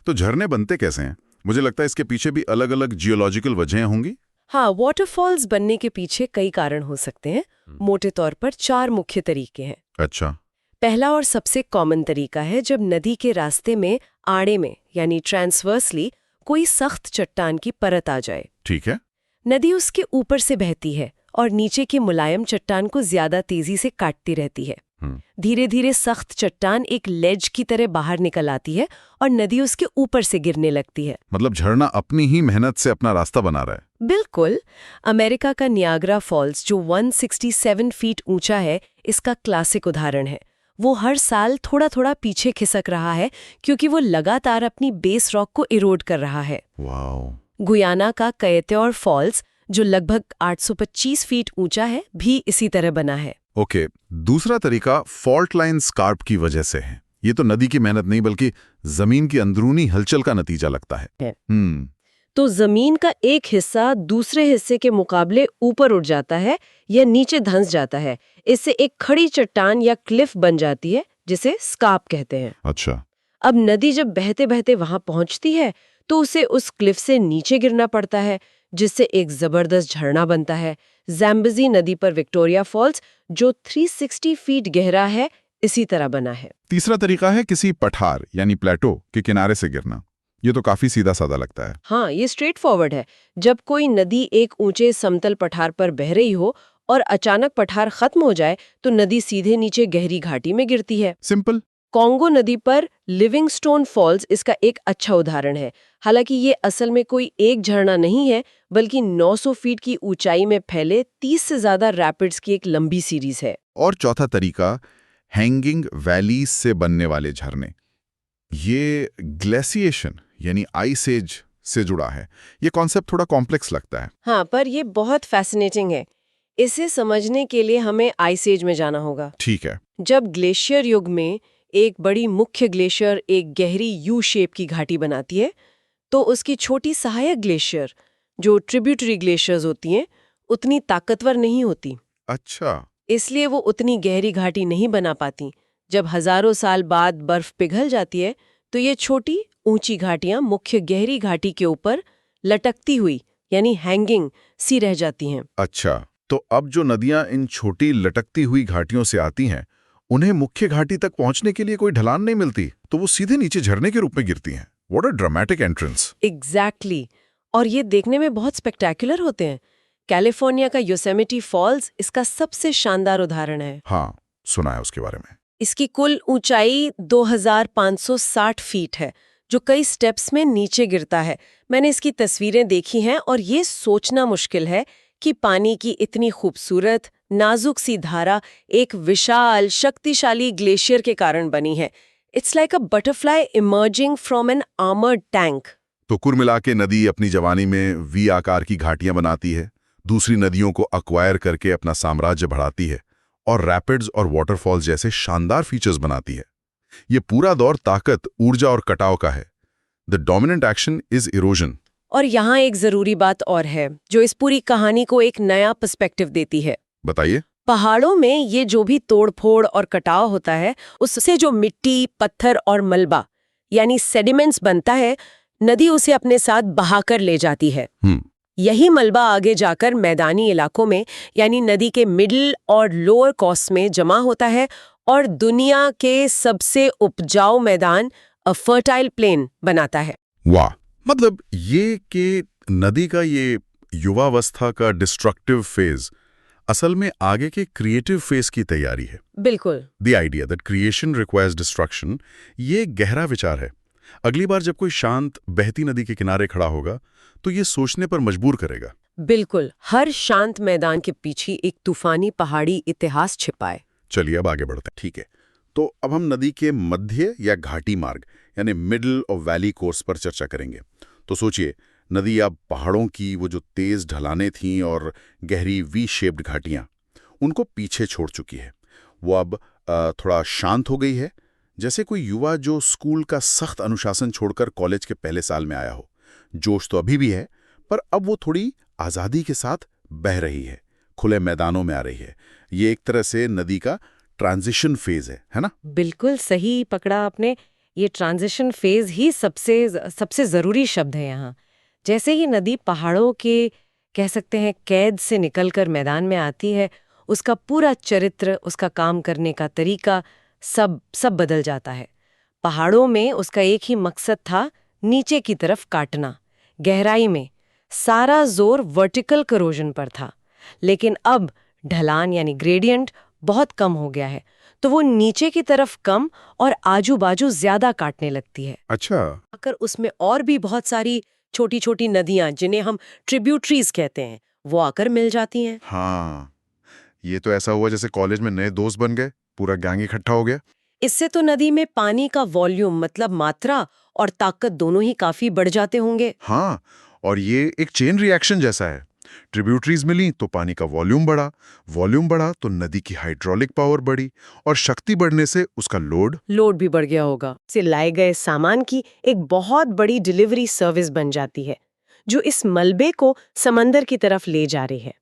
S1: तो झरने बनते कैसे हैं? मुझे लगता है इसके पीछे भी अलग अलग जियोलॉजिकल वजहें होंगी।
S2: हाँ, वाटरफॉल्स बनने के पीछे कई कारण हो सकते हैं। मोटे तौर पर 4 मुख्य तरीके हैं।
S1: अच्छा।
S2: पहला और सबसे कॉमन तरीका है जब नदी के रास्ते में आड़े में यानी ट्रांसवर्सली कोई सख्त चट्टान की परत आ जाए।
S1: ठीक है।
S2: नदी उसके ऊपर से बहती है और नीचे की मुलायम चट्टान को ज्यादा तेजी से काटती रहती है। धीरे धीरे सख्त चट्टान एक लेज की तरह बाहर निकल आती है और नदी उसके ऊपर से गिरने लगती है।
S1: मतलब झरना अपनी ही मेहनत से अपना रास्ता बना रहा है।
S2: बिल्कुल। अमेरिका का नियाग्रा फॉल्स जो 167 फीट ऊंचा है, इसका क्लासिक उदाहरण है। वो हर साल थोड़ा थोड़ा पीछे खिसक रहा है क्योंकि वो लगातार अपनी बेस रॉक को इरोड कर रहा है।
S1: वाओ।
S2: गुयाना का कयत्योर फॉल्स जो लगभग 825 फीट ऊंचा है, भी इसी तरह बना है।
S1: ओके। दूसरा तरीका फॉल्ट लाइन स्कार्प की वजह से है। ये तो नदी की मेहनत नहीं बल्कि जमीन की अंदरूनी हलचल का नतीजा लगता है।
S2: तो जमीन का एक हिस्सा दूसरे हिस्से के मुकाबले ऊपर उठ जाता है या नीचे धंस जाता है। इससे एक खड़ी चट्टान या क्लिफ बन जाती है जिसे स्कार्प कहते हैं।
S1: अच्छा।
S2: अब नदी जब बहते बहते वहां पहुंचती है तो उसे उस क्लिफ से नीचे गिरना पड़ता है, जिससे एक जबरदस्त झरना बनता है। ज़ैम्बेज़ी नदी पर विक्टोरिया फॉल्स जो 360 फीट गहरा है, इसी तरह बना है।
S1: तीसरा तरीका है किसी पठार यानी प्लेटो के किनारे से गिरना। ये तो काफी सीधा साधा लगता है।
S2: हाँ, ये स्ट्रेट फॉरवर्ड है। जब कोई नदी एक ऊंचे समतल पठार पर बह रही हो और अचानक पठार खत्म हो जाए तो नदी सीधे नीचे गहरी घाटी में गिरती है।
S1: सिंपल।
S2: कॉन्गो नदी पर लिविंगस्टोन फॉल्स इसका एक अच्छा उदाहरण है। हालांकि ये असल में कोई एक झरना नहीं है, बल्कि 900 फीट की ऊंचाई में फैले 30 से ज्यादा रैपिड्स की एक लंबी सीरीज है।
S1: और चौथा तरीका हैंगिंग वैलीज से बनने वाले झरने। ये ग्लेशिएशन यानी आइस एज से जुड़ा है। ये कॉन्सेप्ट थोड़ा कॉम्प्लेक्स लगता है।
S2: हाँ, पर ये बहुत फैसिनेटिंग है। इसे समझने के लिए हमें आइस एज में जाना होगा।
S1: ठीक है।
S2: जब ग्लेशियर युग में एक बड़ी मुख्य ग्लेशियर एक गहरी यू शेप की घाटी बनाती है, तो उसकी छोटी सहायक ग्लेशियर जो ट्रिब्यूटरी ग्लेशियर्स होती हैं, उतनी ताकतवर नहीं होती।
S1: अच्छा।
S2: इसलिए वो उतनी गहरी घाटी नहीं बना पाती। जब हजारों साल बाद बर्फ पिघल जाती है तो ये छोटी ऊंची घाटियां मुख्य गहरी घाटी के ऊपर लटकती हुई यानी हैंगिंग सी रह जाती हैं।
S1: अच्छा, तो अब जो नदियां इन छोटी लटकती हुई घाटियों से आती हैं, उन्हें मुख्य घाटी तक पहुंचने के लिए कोई ढलान नहीं मिलती, तो वो सीधे नीचे झरने के रूप में गिरती हैं। What a dramatic entrance.
S2: Exactly. और ये देखने में बहुत स्पेक्टेकुलर होते हैं। कैलिफोर्निया का योसेमिटी फॉल्स इसका सबसे शानदार उदाहरण है।
S1: हाँ, सुना है उसके बारे में।
S2: इसकी कुल ऊंचाई 2560 फीट है, जो कई स्टेप्स में नीचे गिरता है। मैंने इसकी तस्वीरें देखी हैं और ये सोचना मुश्किल है कि पानी की इतनी खूबसूरत नाजुक सी धारा एक विशाल शक्तिशाली ग्लेशियर के कारण बनी है। It's like a butterfly emerging from an armoured tank.
S1: तो कुल मिला के नदी अपनी जवानी में वी आकार की घाटियां बनाती है, दूसरी नदियों को अक्वायर करके अपना साम्राज्य बढ़ाती है और रैपिड्स और वाटरफॉल्स जैसे शानदार फीचर्स बनाती है। ये पूरा दौर ताकत, ऊर्जा और कटाव का है। The dominant action is erosion.
S2: और यहाँ एक जरूरी बात और है जो इस पूरी कहानी को एक नया पर्सपेक्टिव देती है।
S1: बताइए।
S2: पहाड़ों में ये जो भी तोड़फोड़ और कटाव होता है, उससे जो मिट्टी, पत्थर और मलबा यानी सेडिमेंट्स बनता है, नदी उसे अपने साथ बहाकर ले जाती है। यही मलबा आगे जाकर मैदानी इलाकों में यानी नदी के मिडिल और लोअर कोर्स में जमा होता है और दुनिया के सबसे उपजाऊ मैदान अ फर्टाइल प्लेन बनाता है।
S1: वाह, मतलब ये कि नदी का ये युवावस्था का डिस्ट्रक्टिव फेज असल में आगे के क्रिएटिव फेज की तैयारी है।
S2: बिल्कुल।
S1: The idea that creation requires destruction, ये गहरा विचार है। अगली बार जब कोई शांत बहती नदी के किनारे खड़ा होगा तो ये सोचने पर मजबूर करेगा।
S2: बिल्कुल, हर शांत मैदान के पीछे एक तूफानी पहाड़ी इतिहास छिपा है।
S1: चलिए अब आगे बढ़ते हैं। ठीक है, तो अब हम नदी के मध्य या घाटी मार्ग यानी मिडल और वैली कोर्स पर चर्चा करेंगे। तो सोचिए, नदी अब पहाड़ों की वो जो तेज ढलानें थीं और गहरी वी शेप्ड घाटियां, उनको पीछे छोड़ चुकी है। वो अब थोड़ा शांत हो गई है, जैसे कोई युवा जो स्कूल का सख्त अनुशासन छोड़कर कॉलेज के पहले साल में आया हो। जोश तो अभी भी है, पर अब वो थोड़ी आज़ादी के साथ बह रही है, खुले मैदानों में आ रही है। ये एक तरह से नदी का ट्रांजिशन फेज है ना?
S3: बिल्कुल सही पकड़ा आपने। ये ट्रांजिशन फेज ही सबसे ज़रूरी शब्द है यहाँ। जैसे ही नदी पहाड़ों के कह सकते हैं कैद से निकलकर मैदान में आती है, उसका पूरा चरित्र, उसका काम करने का तरीका सब बदल जाता है। पहाड़ों में उसका एक ही मकसद था, नीचे की तरफ काटना। गहराई में सारा जोर वर्टिकल करोजन पर था, लेकिन अब ढलान यानी ग्रेडियंट बहुत कम हो गया है, तो वो नीचे की तरफ कम और आजू बाजू ज्यादा काटने लगती है।
S1: अच्छा।
S2: अगर उसमें और भी बहुत सारी छोटी छोटी नदियां, जिन्हें हम ट्रिब्यूटरीज कहते हैं, वो आकर मिल जाती हैं।
S1: हाँ, ये तो ऐसा हुआ जैसे कॉलेज में नए दोस्त बन गए, पूरा गैंग इकट्ठा हो गया।
S2: इससे तो नदी में पानी का वॉल्यूम मतलब मात्रा और ताकत दोनों ही काफी बढ़ जाते होंगे।
S1: हाँ, और ये एक चेन रिएक्शन जैसा है। ट्रिब्यूटरीज मिली तो पानी का वॉल्यूम बढ़ा तो नदी की हाइड्रोलिक पावर बढ़ी, और शक्ति बढ़ने से उसका लोड
S2: भी बढ़ गया होगा। से लाए गए सामान की एक बहुत बड़ी डिलीवरी सर्विस बन जाती है, जो इस मलबे को समंदर की तरफ ले जा रही है।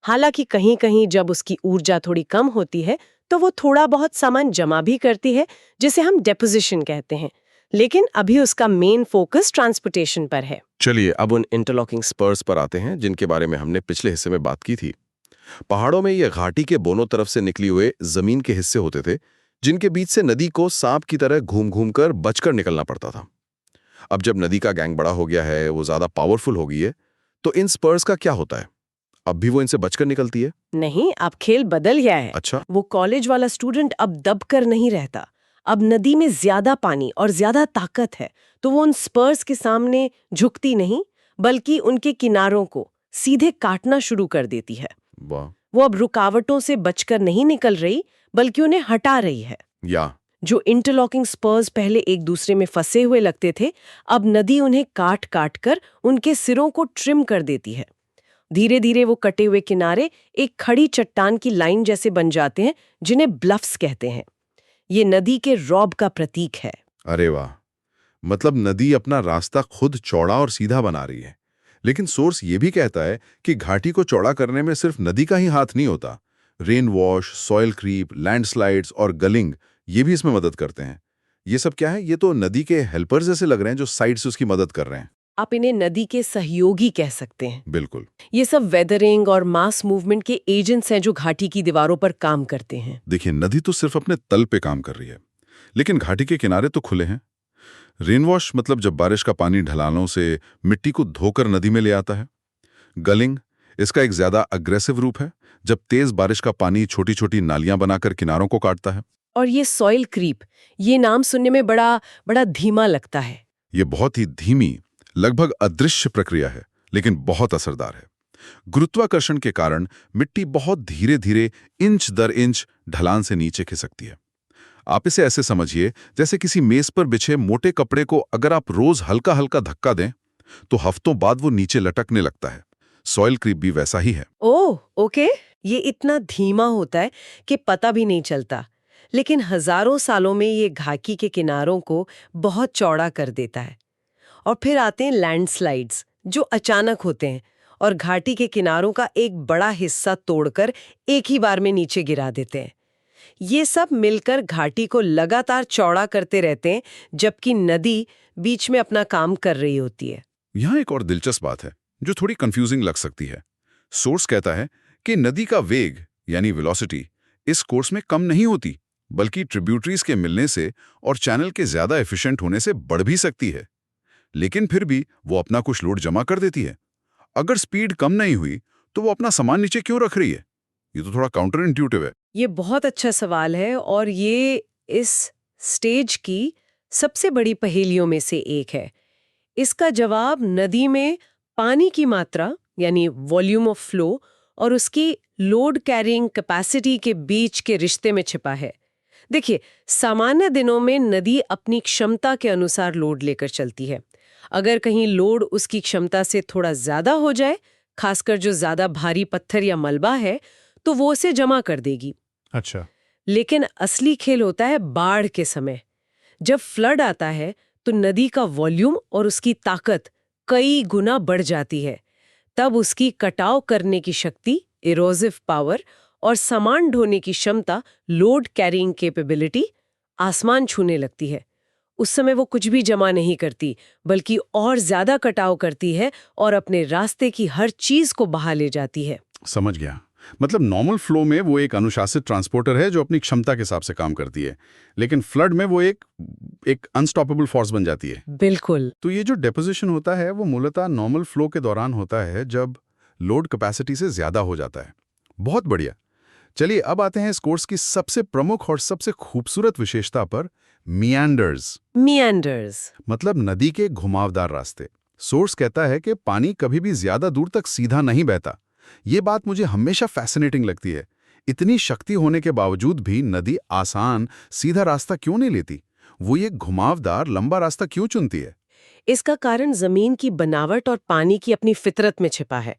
S2: हालांकि कहीं कहीं जब उसकी ऊर्जा थोड़ी कम होती है तो वो थोड़ा बहुत सामान जमा भी करती है, जिसे हम डेपोजिशन कहते हैं। लेकिन अभी उसका मेन फोकस ट्रांसपोर्टेशन पर है।
S4: चलिए अब उन इंटरलॉकिंग स्पर्स पर आते हैं जिनके बारे में हमने पिछले हिस्से में बात की थी। पहाड़ों में ये घाटी के दोनों तरफ से निकली हुए जमीन के हिस्से होते थे, जिनके बीच से नदी को सांप की तरह घूम घूम कर बचकर निकलना पड़ता था। अब जब नदी का गैंग बड़ा हो गया है, वो ज्यादा पावरफुल हो गई है, तो इन स्पर्स का क्या होता है? अब भी वो इनसे बचकर निकलती है?
S2: नहीं, अब खेल बदल गया है।
S4: अच्छा।
S2: वो कॉलेज वाला स्टूडेंट अब दब कर नहीं रहता। अब नदी में ज्यादा पानी और ज्यादा ताकत है, तो वो उन स्पर्स के सामने झुकती नहीं, बल्कि उनके किनारों को सीधे काटना शुरू कर देती है।
S4: वाह।
S2: वो अब रुकावटों से बचकर नहीं निकल रही, बल्कि उन्हें हटा रही है।
S4: या
S2: जो इंटरलॉकिंग स्पर्स पहले एक दूसरे में फंसे हुए लगते थे, अब नदी उन्हें काट काट कर उनके सिरों को ट्रिम कर देती है। धीरे धीरे वो कटे हुए किनारे एक खड़ी चट्टान की लाइन जैसे बन जाते हैं, जिन्हें ब्लफ्स कहते हैं। ये नदी के रौब का प्रतीक है।
S1: अरे वाह, मतलब नदी अपना रास्ता खुद चौड़ा और सीधा बना रही है। लेकिन सोर्स ये भी कहता है कि घाटी को चौड़ा करने में सिर्फ नदी का ही हाथ नहीं होता। Rain wash, soil creep, landslides और गलिंग, ये भी इसमें मदद करते हैं। ये सब क्या है? ये तो नदी के हेल्पर्स जैसे लग रहे हैं जो साइड से उसकी मदद कर रहे हैं।
S2: आप इन्हें नदी के सहयोगी कह सकते हैं।
S1: बिल्कुल।
S2: ये सब वेदरिंग और मास मूवमेंट के एजेंट्स हैं जो घाटी की दीवारों पर काम करते हैं।
S1: देखिए, नदी तो सिर्फ अपने तल पे काम कर रही है, लेकिन घाटी के किनारे तो खुले हैं। रेन वॉश मतलब जब बारिश का पानी ढलानों से मिट्टी को धोकर नदी में ले आता है। गलिंग इसका एक ज्यादा अग्रेसिव रूप है, जब तेज बारिश का पानी छोटी छोटी नालियां बनाकर किनारों को काटता है।
S2: और ये सॉइल क्रीप, ये नाम सुनने में बड़ा धीमा लगता है।
S1: ये बहुत ही धीमी, लगभग अदृश्य प्रक्रिया है, लेकिन बहुत असरदार है। गुरुत्वाकर्षण के कारण मिट्टी बहुत धीरे धीरे इंच दर इंच ढलान से नीचे खिसकती है। आप इसे ऐसे समझिए जैसे किसी मेज पर बिछे मोटे कपड़े को अगर आप रोज हल्का हल्का धक्का दें तो हफ्तों बाद वो नीचे लटकने लगता है। सॉइल क्रीप भी वैसा ही है।
S2: ओह, ओके। ये इतना धीमा होता है कि पता भी नहीं चलता, लेकिन हजारों सालों में ये घाटी के किनारों को बहुत चौड़ा कर देता है। और फिर आते हैं लैंडस्लाइड्स, जो अचानक होते हैं और घाटी के किनारों का एक बड़ा हिस्सा तोड़कर एक ही बार में नीचे गिरा देते हैं। ये सब मिलकर घाटी को लगातार चौड़ा करते रहते हैं, जबकि नदी बीच में अपना काम कर रही होती है।
S1: यहाँ एक और दिलचस्प बात है जो थोड़ी कंफ्यूजिंग लग सकती है। सोर्स कहता है कि नदी का वेग यानी वेलोसिटी इस कोर्स में कम नहीं होती, बल्कि ट्रिब्यूटरीज के मिलने से और चैनल के ज्यादा एफिशिएंट होने से बढ़ भी सकती है। लेकिन फिर भी वो अपना कुछ लोड जमा कर देती है। अगर स्पीड कम नहीं हुई तो वो अपना सामान नीचे क्यों रख रही है? ये तो थोड़ा काउंटर इंट्यूटिव है।
S3: ये बहुत अच्छा सवाल है और ये इस स्टेज की सबसे बड़ी पहेलियों में से एक है। इसका जवाब नदी में पानी की मात्रा यानी वॉल्यूम ऑफ फ्लो और उसकी लोड कैरिंग कैपेसिटी के बीच के रिश्ते में छिपा है। देखिए, सामान्य दिनों में नदी अपनी क्षमता के अनुसार लोड लेकर चलती है। अगर कहीं लोड उसकी क्षमता से थोड़ा ज्यादा हो जाए, खासकर जो ज्यादा भारी पत्थर या मलबा है, तो वो उसे जमा कर देगी।
S1: अच्छा।
S3: लेकिन असली खेल होता है बाढ़ के समय। जब फ्लड आता है तो नदी का वॉल्यूम और उसकी ताकत कई गुना बढ़ जाती है। तब उसकी कटाव करने की शक्ति, इरोसिव पावर और सामान ढोने की क्षमता, लोड कैरिंग कैपेबिलिटी आसमान छूने लगती है। उस समय वो कुछ भी जमा नहीं करती, बल्कि और ज्यादा कटाव करती है और अपने रास्ते की हर चीज को बहा ले जाती है।
S1: समझ गया। मतलब नॉर्मल फ्लो में वो एक अनुशासित ट्रांसपोर्टर है जो अपनी क्षमता के हिसाब से काम करती है, लेकिन फ्लड में वो एक अनस्टॉपेबल फोर्स बन जाती है।
S3: बिल्कुल।
S1: तो ये जो डेपोजिशन होता है वो मूलतः नॉर्मल फ्लो के दौरान होता है, जब लोड कैपेसिटी से ज्यादा हो जाता है। बहुत बढ़िया। चलिए अब आते हैं इस कोर्स की सबसे प्रमुख और सबसे खूबसूरत विशेषता पर, मियांडर्स।
S3: मियांडर्स
S1: मतलब नदी के घुमावदार रास्ते। सोर्स कहता है कि पानी कभी भी ज्यादा दूर तक सीधा नहीं बहता। ये बात मुझे हमेशा फैसिनेटिंग लगती है। इतनी शक्ति होने के बावजूद भी नदी आसान सीधा रास्ता क्यों नहीं लेती? वो ये घुमावदार लंबा रास्ता क्यों चुनती है?
S3: इसका कारण जमीन की बनावट और पानी की अपनी फितरत में छिपा है।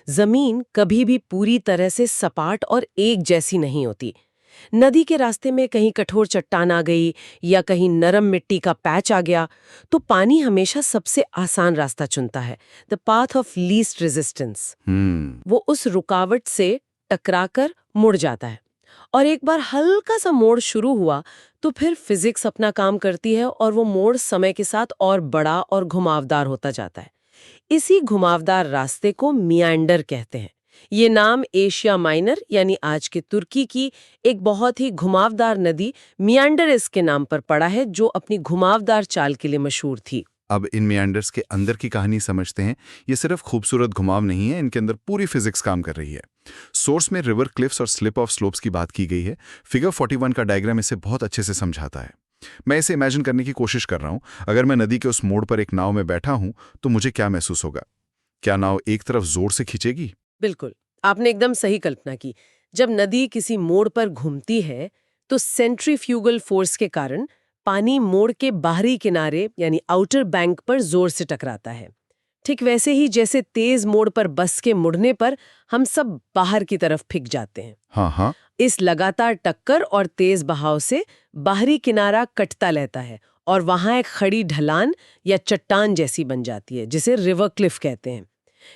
S3: जमीन कभी भी पूरी तरह से सपाट और एक जैसी नहीं होती। नदी के रास्ते में कहीं कठोर चट्टान आ गई या कहीं नरम मिट्टी का पैच आ गया, तो पानी हमेशा सबसे आसान रास्ता चुनता है, the path of least resistance. वो उस रुकावट से टकराकर मुड़ जाता है। और एक बार हल्का सा मोड़ शुरू हुआ तो फिर फिजिक्स अपना काम करती है और वो मोड़ समय के साथ और बड़ा और घुमावदार होता जाता है। इसी घुमावदार रास्ते को मियांडर कहते हैं। ये नाम एशिया माइनर यानी आज के तुर्की की एक बहुत ही घुमावदार नदी मियांडरिस के नाम पर पड़ा है, जो अपनी घुमावदार चाल के लिए मशहूर थी।
S1: अब इन मियांडर्स के अंदर की कहानी समझते हैं। ये सिर्फ खूबसूरत घुमाव नहीं है, इनके अंदर पूरी फिजिक्स काम कर रही है। सोर्स में रिवर क्लिफ्स और स्लिप ऑफ स्लोप्स की बात की गई है। फिगर 41 का डायग्राम इसे बहुत अच्छे से समझाता है। मैं इसे इमेजिन करने की कोशिश कर रहा हूं। अगर मैं नदी के उस मोड़ पर एक नाव में बैठा हूं तो मुझे क्या महसूस होगा? क्या नाव एक तरफ जोर से खींचेगी?
S3: बिल्कुल, आपने एकदम सही कल्पना की। जब नदी किसी मोड़ पर घूमती है तो सेंट्रीफ्यूगल फोर्स के कारण पानी मोड़ के बाहरी किनारे यानी आउटर बैंक पर जोर से टकराता है। ठीक वैसे ही जैसे तेज मोड़ पर बस के मुड़ने पर हम सब बाहर की तरफ फिक जाते हैं।
S1: हाँ।
S3: इस लगातार टक्कर और तेज बहाव से बाहरी किनारा कटता रहता है और वहां एक खड़ी ढलान या चट्टान जैसी बन जाती है, जिसे रिवर क्लिफ कहते हैं।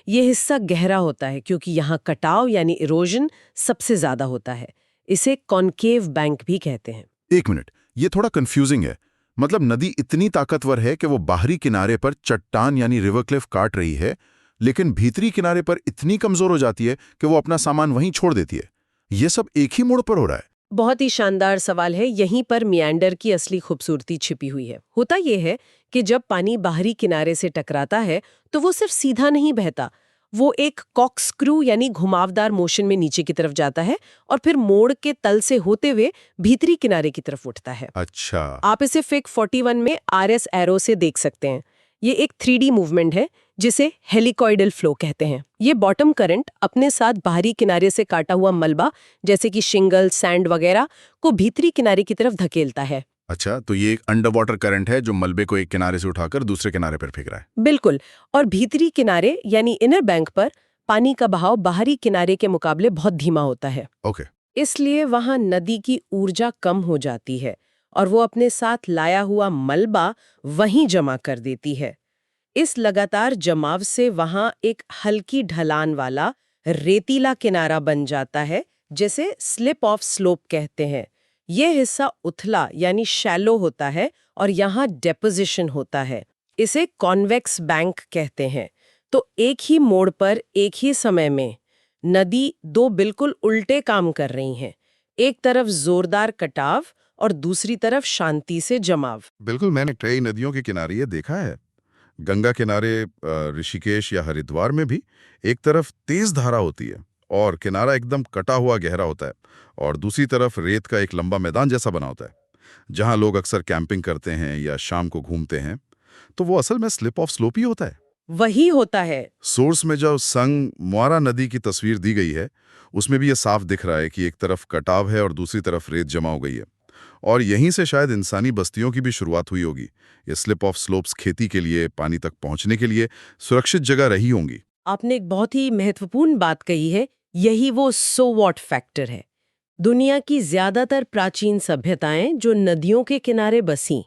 S3: ये हिस्सा गहरा होता है क्योंकि यहाँ कटाव यानी इरोजन सबसे ज्यादा होता है। इसे कॉनकेव बैंक भी कहते हैं।
S1: एक मिनट, ये थोड़ा कंफ्यूजिंग है। मतलब नदी इतनी ताकतवर है कि वो बाहरी किनारे पर चट्टान यानी रिवर क्लिफ काट रही है, लेकिन भीतरी किनारे पर इतनी कमजोर हो जाती है कि वो अपना सामान वहीं छोड़ देती है। ये सब एक ही मोड़ पर हो रहा है।
S3: बहुत ही शानदार सवाल है। यहीं पर मियांडर की असली खूबसूरती छिपी हुई है। होता यह है कि जब पानी बाहरी किनारे से टकराता है तो वो सिर्फ सीधा नहीं बहता, वो एक कॉक्सक्रू यानी घुमावदार मोशन में नीचे की तरफ जाता है और फिर मोड़ के तल से होते हुए भीतरी किनारे की तरफ उठता है।
S1: अच्छा।
S3: आप इसे फिग 41 में RS एरो से देख सकते हैं। ये एक 3D मूवमेंट है जिसे हेलिकॉइडल फ्लो कहते हैं। ये बॉटम करंट अपने साथ बाहरी किनारे से काटा हुआ मलबा जैसे कि शिंगल, सैंड वगैरह को भीतरी किनारे की तरफ धकेलता है।
S1: अच्छा, तो ये एक अंडर वाटर करंट है जो मलबे को एक किनारे से उठाकर दूसरे किनारे पर फेंक रहा है।
S3: बिल्कुल। और भीतरी किनारे यानी इनर बैंक पर पानी का बहाव बाहरी किनारे के मुकाबले बहुत धीमा होता है।
S1: ओके।
S3: इसलिए वहां नदी की ऊर्जा कम हो जाती है और वो अपने साथ लाया हुआ मलबा वहीं जमा कर देती है। इस लगातार जमाव से वहां एक हल्की ढलान वाला रेतीला किनारा बन जाता है, जिसे स्लिप ऑफ स्लोप कहते हैं। यह हिस्सा उथला यानी शैलो होता है और यहाँ डेपोजिशन होता है। इसे कॉन्वेक्स बैंक कहते हैं। तो एक ही मोड़ पर एक ही समय में नदी दो बिल्कुल उल्टे काम कर रही हैं। एक तरफ जोरदार कटाव
S2: और दूसरी तरफ शांति से जमाव।
S1: बिल्कुल, मैंने कई नदियों के किनारे ये देखा है। गंगा किनारे ऋषिकेश या हरिद्वार में भी एक तरफ तेज धारा होती है और किनारा एकदम कटा हुआ गहरा होता है, और दूसरी तरफ रेत का एक लंबा मैदान जैसा बना होता है जहां लोग अक्सर कैंपिंग करते हैं या शाम को घूमते हैं। तो वो असल में स्लिप ऑफ स्लोप ही होता है।
S2: वही होता है।
S1: सोर्स में जो संग मुआरा नदी की तस्वीर दी गई है उसमें भी ये साफ दिख रहा है कि एक तरफ कटाव है और दूसरी तरफ रेत जमा हो गई है, और यहीं से शायद इंसानी बस्तियों की भी शुरुआत हुई होगी। ये स्लिप ऑफ स्लोप्स खेती के लिए, पानी तक पहुंचने के लिए सुरक्षित जगह रही होंगी।
S2: आपने एक बहुत ही महत्वपूर्ण बात कही है, यही वो सो व्हाट फैक्टर है। दुनिया की ज्यादातर प्राचीन सभ्यताएं जो नदियों के किनारे बसीं,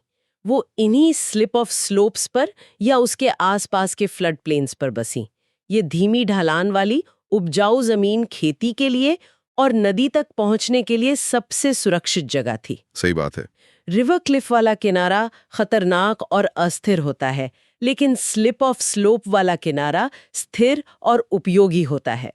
S2: वो इन्हीं स्लिप ऑफ स्लोप्स पर या उसके आसपास के फ्लड प्लेन्स पर बसीं। ये धीमी ढलान वाली उपजाऊ जमीन खेती के लिए और नदी तक पहुंचने के लिए सबसे सुरक्षित जगह थी।
S1: सही बात है।
S2: रिवर क्लिफ वाला किनारा खतरनाक और अस्थिर होता है, लेकिन स्लिप ऑफ स्लोप वाला किनारा स्थिर और उपयोगी होता है।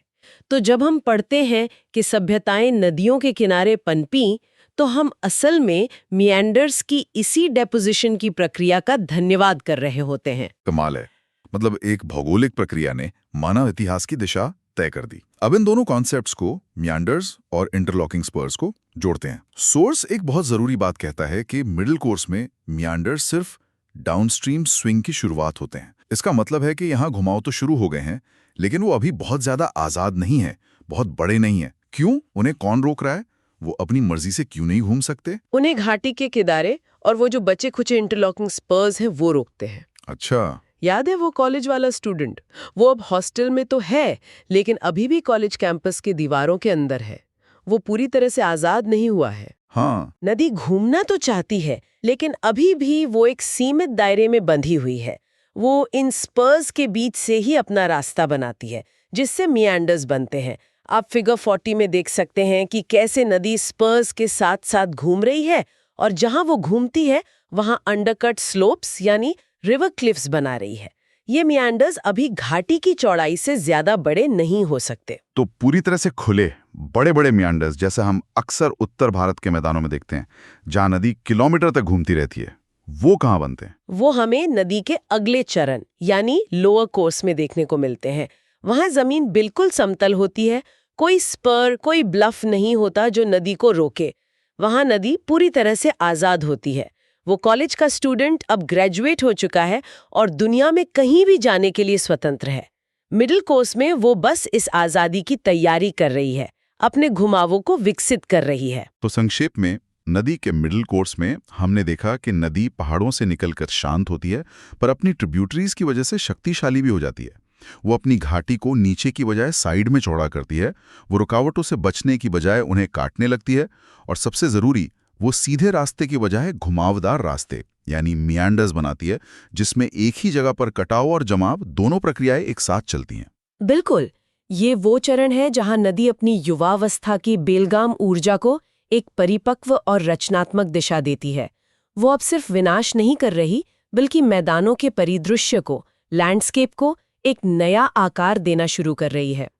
S2: तो जब हम पढ़ते हैं कि सभ्यताएं नदियों के किनारे पनपीं, तो हम असल में मिएंडर्स की इसी डेपोजिशन की प्रक्रिया का धन्यवाद कर रहे होते हैं।
S1: कमाल है। मतलब एक भौगोलिक प्रक्रिया ने मानव इतिहास की दिशा तय कर दी। अब इन दोनों कॉन्सेप्ट्स को, मिएंडर्स और इंटरलॉकिंग स्पर्स को जोड़ते हैं। सोर्स एक बहुत जरूरी बात कहता है कि मिडिल कोर्स में मिएंडर्स सिर्फ डाउनस्ट्रीम स्विंग की शुरुआत होते हैं। इसका मतलब है कि यहाँ घुमाव तो शुरू हो गए हैं, लेकिन वो अभी बहुत ज्यादा आजाद नहीं है, बहुत बड़े नहीं है। क्यों? उन्हें कौन रोक रहा है? वो अपनी मर्जी से क्यों नहीं घूम सकते?
S2: उन्हें घाटी के किनारे और वो जो बचे खुचे इंटरलॉकिंग स्पर्स हैं वो रोकते हैं।
S1: अच्छा,
S2: याद है वो कॉलेज वाला स्टूडेंट? वो अब हॉस्टल में तो है, लेकिन अभी भी कॉलेज कैंपस के दीवारों के अंदर है। वो पूरी तरह से आजाद नहीं हुआ है।
S1: हाँ,
S2: नदी घूमना तो चाहती है, लेकिन अभी भी वो एक सीमित दायरे में बंधी हुई है। वो इन स्पर्स के बीच से ही अपना रास्ता बनाती है, जिससे मिएंडर्स बनते हैं। आप फिगर 40 में देख सकते हैं कि कैसे नदी स्पर्स के साथ साथ घूम रही है, और जहां वो घूमती है वहां अंडरकट स्लोप्स यानी रिवर क्लिफ्स बना रही है। ये मिएंडर्स अभी घाटी की चौड़ाई से ज्यादा बड़े नहीं हो सकते।
S1: तो पूरी तरह से खुले बड़े बड़े मिएंडर्स जैसे हम अक्सर उत्तर भारत के मैदानों में देखते हैं, जहां नदी किलोमीटर तक घूमती रहती है, वो कहाँ बनते हैं?
S2: वो हमें नदी के अगले चरण यानी लोअर कोर्स में देखने को मिलते हैं। वहां जमीन बिल्कुल समतल होती है, कोई स्पर, कोई ब्लफ नहीं होता जो नदी को रोके। वहां नदी पूरी तरह से आजाद होती है। वो कॉलेज का स्टूडेंट अब ग्रेजुएट हो चुका है और दुनिया में कहीं भी जाने के लिए स्वतंत्र है। मिडिल कोर्स में वो बस इस आजादी की तैयारी कर रही है, अपने घुमावों को विकसित कर रही है।
S1: तो संक्षेप में, नदी के मिडिल कोर्स में हमने देखा कि नदी पहाड़ों से निकलकर शांत होती है, पर अपनी ट्रिब्यूटरीज की वजह से शक्तिशाली भी हो जाती है। वो अपनी घाटी को नीचे की बजाय साइड में चौड़ा करती है। वो रुकावटों से बचने की बजाय उन्हें काटने लगती है, और सबसे जरूरी, वो सीधे रास्ते की बजाय घुमावदार रास्ते यानी मिएंडर्स बनाती है, जिसमें एक ही जगह पर कटाव और जमाव दोनों प्रक्रियाएं एक साथ चलती हैं।
S2: बिल्कुल, ये वो चरण है जहां नदी अपनी युवावस्था की बेलगाम ऊर्जा को एक परिपक्व और रचनात्मक दिशा देती है। वो अब सिर्फ विनाश नहीं कर रही, बल्कि मैदानों के परिदृश्य को, लैंडस्केप को एक नया आकार देना शुरू कर रही है।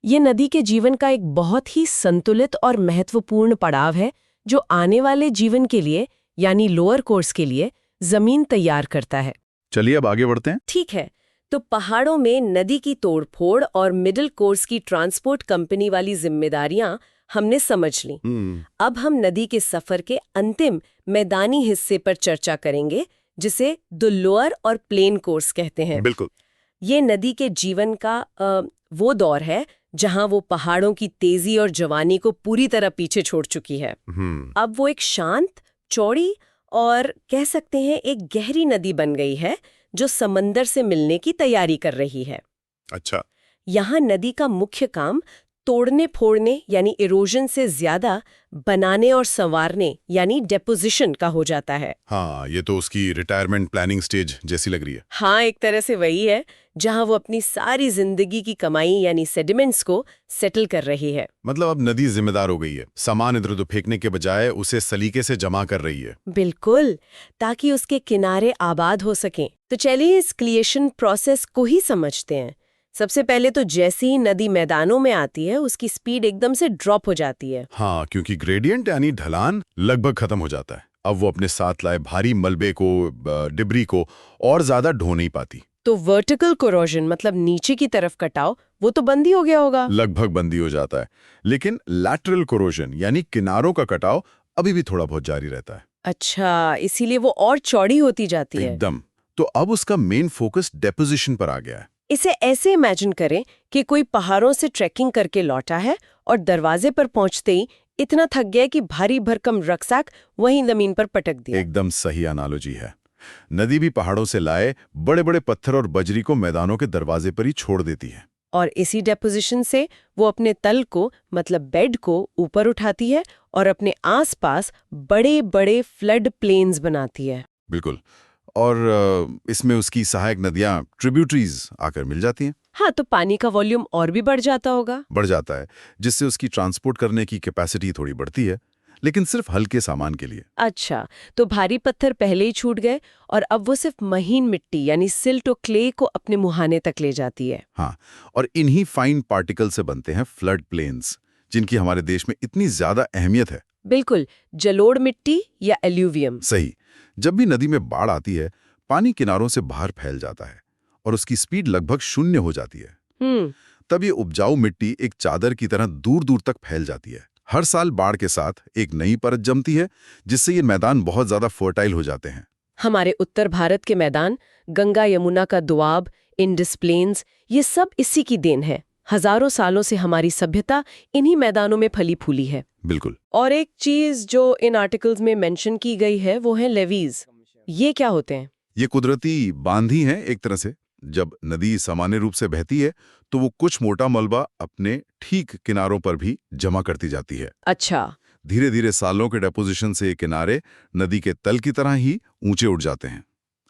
S2: ये नदी के जीवन का एक बहुत ही संतुलित और महत्वपूर्ण पड़ाव है, जो आने वाले जीवन के लिए यानी लोअर कोर्स के लिए जमीन तैयार करता है।
S1: चलिए अब आगे बढ़ते हैं।
S2: ठीक है, तो पहाड़ों में नदी की तोड़फोड़ और मिडिल कोर्स की ट्रांसपोर्ट कंपनी वाली जिम्मेदारियां हमने समझ ली। अब हम नदी के सफर के अंतिम मैदानी हिस्से पर चर्चा करेंगे, जिसे द लोअर और प्लेन कोर्स कहते हैं।
S1: बिल्कुल।
S2: ये नदी के जीवन का वो दौर है जहां वो पहाड़ों की तेजी और जवानी को पूरी तरह पीछे छोड़ चुकी है। अब वो एक शांत, चौड़ी और कह सकते हैं एक गहरी नदी बन गई है, जो समंदर से मिलने की तैयारी कर रही है।
S1: अच्छा।
S2: यहाँ नदी का मुख्य काम तोड़ने फोड़ने यानी इरोजन से ज्यादा बनाने और संवारने यानी डेपोजिशन का हो जाता है।
S1: हाँ, ये तो उसकी रिटायरमेंट प्लानिंग स्टेज जैसी लग रही है।
S2: हाँ, एक तरह से वही है, जहाँ वो अपनी सारी जिंदगी की कमाई यानी सेडिमेंट्स को सेटल कर रही है।
S1: मतलब अब नदी जिम्मेदार हो गई है, सामान इधर उधर फेंकने के बजाय उसे सलीके से जमा कर रही है।
S2: बिल्कुल, ताकि उसके किनारे आबाद हो सकें। तो चलिए इस क्रिएशन प्रोसेस को ही समझते हैं। सबसे पहले तो जैसे ही नदी मैदानों में आती है उसकी स्पीड एकदम से ड्रॉप हो जाती है।
S1: हाँ, क्योंकि ग्रेडियंट यानी ढलान लगभग खत्म हो जाता है। अब वो अपने साथ लाए भारी मलबे को, डिब्री को और ज्यादा ढो नहीं पाती।
S2: तो वर्टिकल कोरोजन मतलब नीचे की तरफ कटाव वो तो बंद ही हो गया होगा।
S1: लगभग बंदी हो जाता है, लेकिन लैटरल कोरोजन यानी किनारों का कटाव अभी भी थोड़ा बहुत जारी रहता है।
S2: अच्छा, इसीलिए वो और चौड़ी होती जाती है।
S1: एकदम। तो अब उसका मेन फोकस डेपोजिशन पर आ गया है।
S2: इसे ऐसे इमेजिन करें कि कोई पहाड़ों से ट्रैकिंग करके लौटा है और दरवाजे पर पहुंचते ही इतना थक गया कि भारी भरकम रक्सैक वहीं जमीन पर पटक दिया।
S1: एकदम सही एनालॉजी है। नदी भी पहाड़ों से लाए बड़े बड़े पत्थर और बजरी को मैदानों के दरवाजे पर ही छोड़ देती है।
S2: और इसी डेपोजिशन से वो अपने तल को मतलब बेड को ऊपर उठाती है और अपने आसपास बड़े बड़े फ्लड प्लेन्स बनाती है।
S1: बिल्कुल। और इसमें उसकी सहायक नदियां, ट्रिब्यूटरीज आकर मिल जाती हैं।
S2: हाँ, तो पानी का वॉल्यूम और भी बढ़ जाता होगा।
S1: बढ़ जाता है, जिससे उसकी ट्रांसपोर्ट करने की कैपेसिटी थोड़ी बढ़ती है, लेकिन सिर्फ हल्के सामान के लिए।
S2: अच्छा, तो भारी पत्थर पहले ही छूट गए और अब वो सिर्फ महीन मिट्टी यानी सिल्ट और क्ले को अपने मुहाने तक ले जाती है।
S1: हाँ, और इन्हीं फाइन पार्टिकल से बनते हैं फ्लड प्लेन्स, जिनकी हमारे देश में इतनी ज्यादा अहमियत है।
S2: बिल्कुल, जलोढ़ मिट्टी या एल्यूवियम।
S1: सही। जब भी नदी में बाढ़ आती है, पानी किनारों से बाहर फैल जाता है और उसकी स्पीड लगभग 0 हो जाती है। तब ये उपजाऊ मिट्टी एक चादर की तरह दूर दूर तक फैल जाती है। हर साल बाढ़ के साथ एक नई परत जमती है, जिससे ये मैदान बहुत ज्यादा फर्टाइल हो जाते हैं।
S2: हमारे उत्तर भारत के मैदान, गंगा यमुना का दोआब, इंडस प्लेन्स, ये सब इसी की देन है। हजारों सालों से हमारी सभ्यता इन्हीं मैदानों में फली फूली है।
S1: बिल्कुल।
S2: और एक चीज जो इन आर्टिकल्स में मेंशन की गई है वो है लेवीज। ये क्या होते हैं?
S1: ये कुदरती बांध ही हैं एक तरह से। जब नदी सामान्य रूप से बहती है तो वो कुछ मोटा मलबा अपने ठीक किनारों पर भी जमा करती जाती है।
S2: अच्छा।
S1: धीरे धीरे सालों के डेपोजिशन से ये किनारे नदी के तल की तरह ही ऊंचे उठ जाते हैं।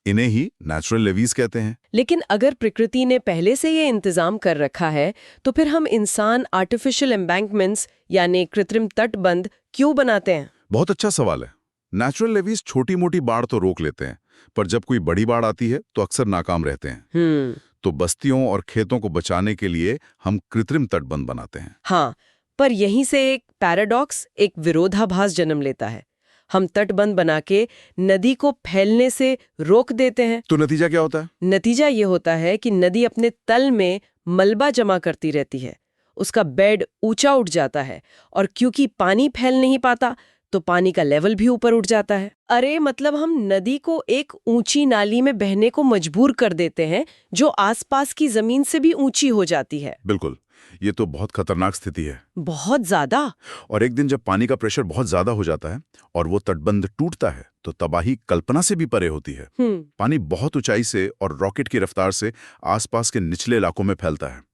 S1: इन्हें ही नेचुरल लेवीज कहते हैं।
S2: लेकिन अगर प्रकृति ने पहले से ये इंतजाम कर रखा है तो फिर हम इंसान आर्टिफिशियल एम्बैंकमेंट्स यानी कृत्रिम तटबंध क्यों बनाते हैं?
S1: बहुत अच्छा सवाल है। नेचुरल लेवीज छोटी मोटी बाढ़ तो रोक लेते हैं, पर जब कोई बड़ी बाढ़ आती है तो अक्सर नाकाम रहते हैं। तो बस्तियों और खेतों को बचाने के लिए हम कृत्रिम तटबंध बनाते हैं।
S2: हाँ, पर यहीं से एक पैराडॉक्स, एक विरोधाभास जन्म लेता है। हम तटबंध बना के नदी को फैलने से रोक देते हैं।
S1: तो नतीजा क्या होता है?
S2: नतीजा ये होता है कि नदी अपने तल में मलबा जमा करती रहती है, उसका बेड ऊंचा उठ जाता है और क्योंकि पानी फैल नहीं पाता तो पानी का लेवल भी ऊपर उठ जाता है। अरे मतलब हम नदी को एक ऊंची नाली में बहने को मजबूर कर देते हैं जो आसपास की जमीन से भी ऊंची हो जाती है।
S1: बिल्कुल, ये तो बहुत खतरनाक स्थिति है।
S2: बहुत ज्यादा।
S1: और एक दिन जब पानी का प्रेशर बहुत ज्यादा हो जाता है और वो तटबंध टूटता है तो तबाही कल्पना से भी परे होती है। पानी बहुत ऊंचाई से और रॉकेट की रफ्तार से आसपास के निचले इलाकों में फैलता है।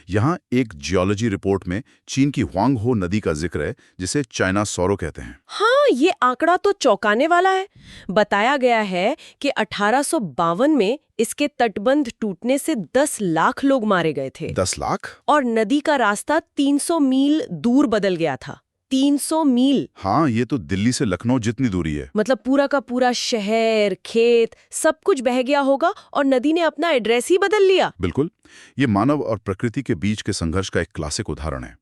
S1: यहाँ एक जियोलॉजी रिपोर्ट में चीन की ह्वांगहो नदी का जिक्र है, जिसे चाइना सौरो कहते हैं।
S2: हाँ, ये आंकड़ा तो चौंकाने वाला है। बताया गया है कि 1852 में इसके तटबंध टूटने से 10 लाख लोग मारे गए थे।
S1: 10 लाख?
S2: और नदी का रास्ता 300 मील दूर बदल गया था। 300 मील।
S1: हाँ, ये तो दिल्ली से लखनऊ जितनी दूरी है।
S2: मतलब पूरा का पूरा शहर, खेत, सब कुछ बह गया होगा और नदी ने अपना एड्रेस ही बदल लिया।
S1: बिल्कुल। ये मानव और प्रकृति के बीच के संघर्ष का एक क्लासिक उदाहरण है।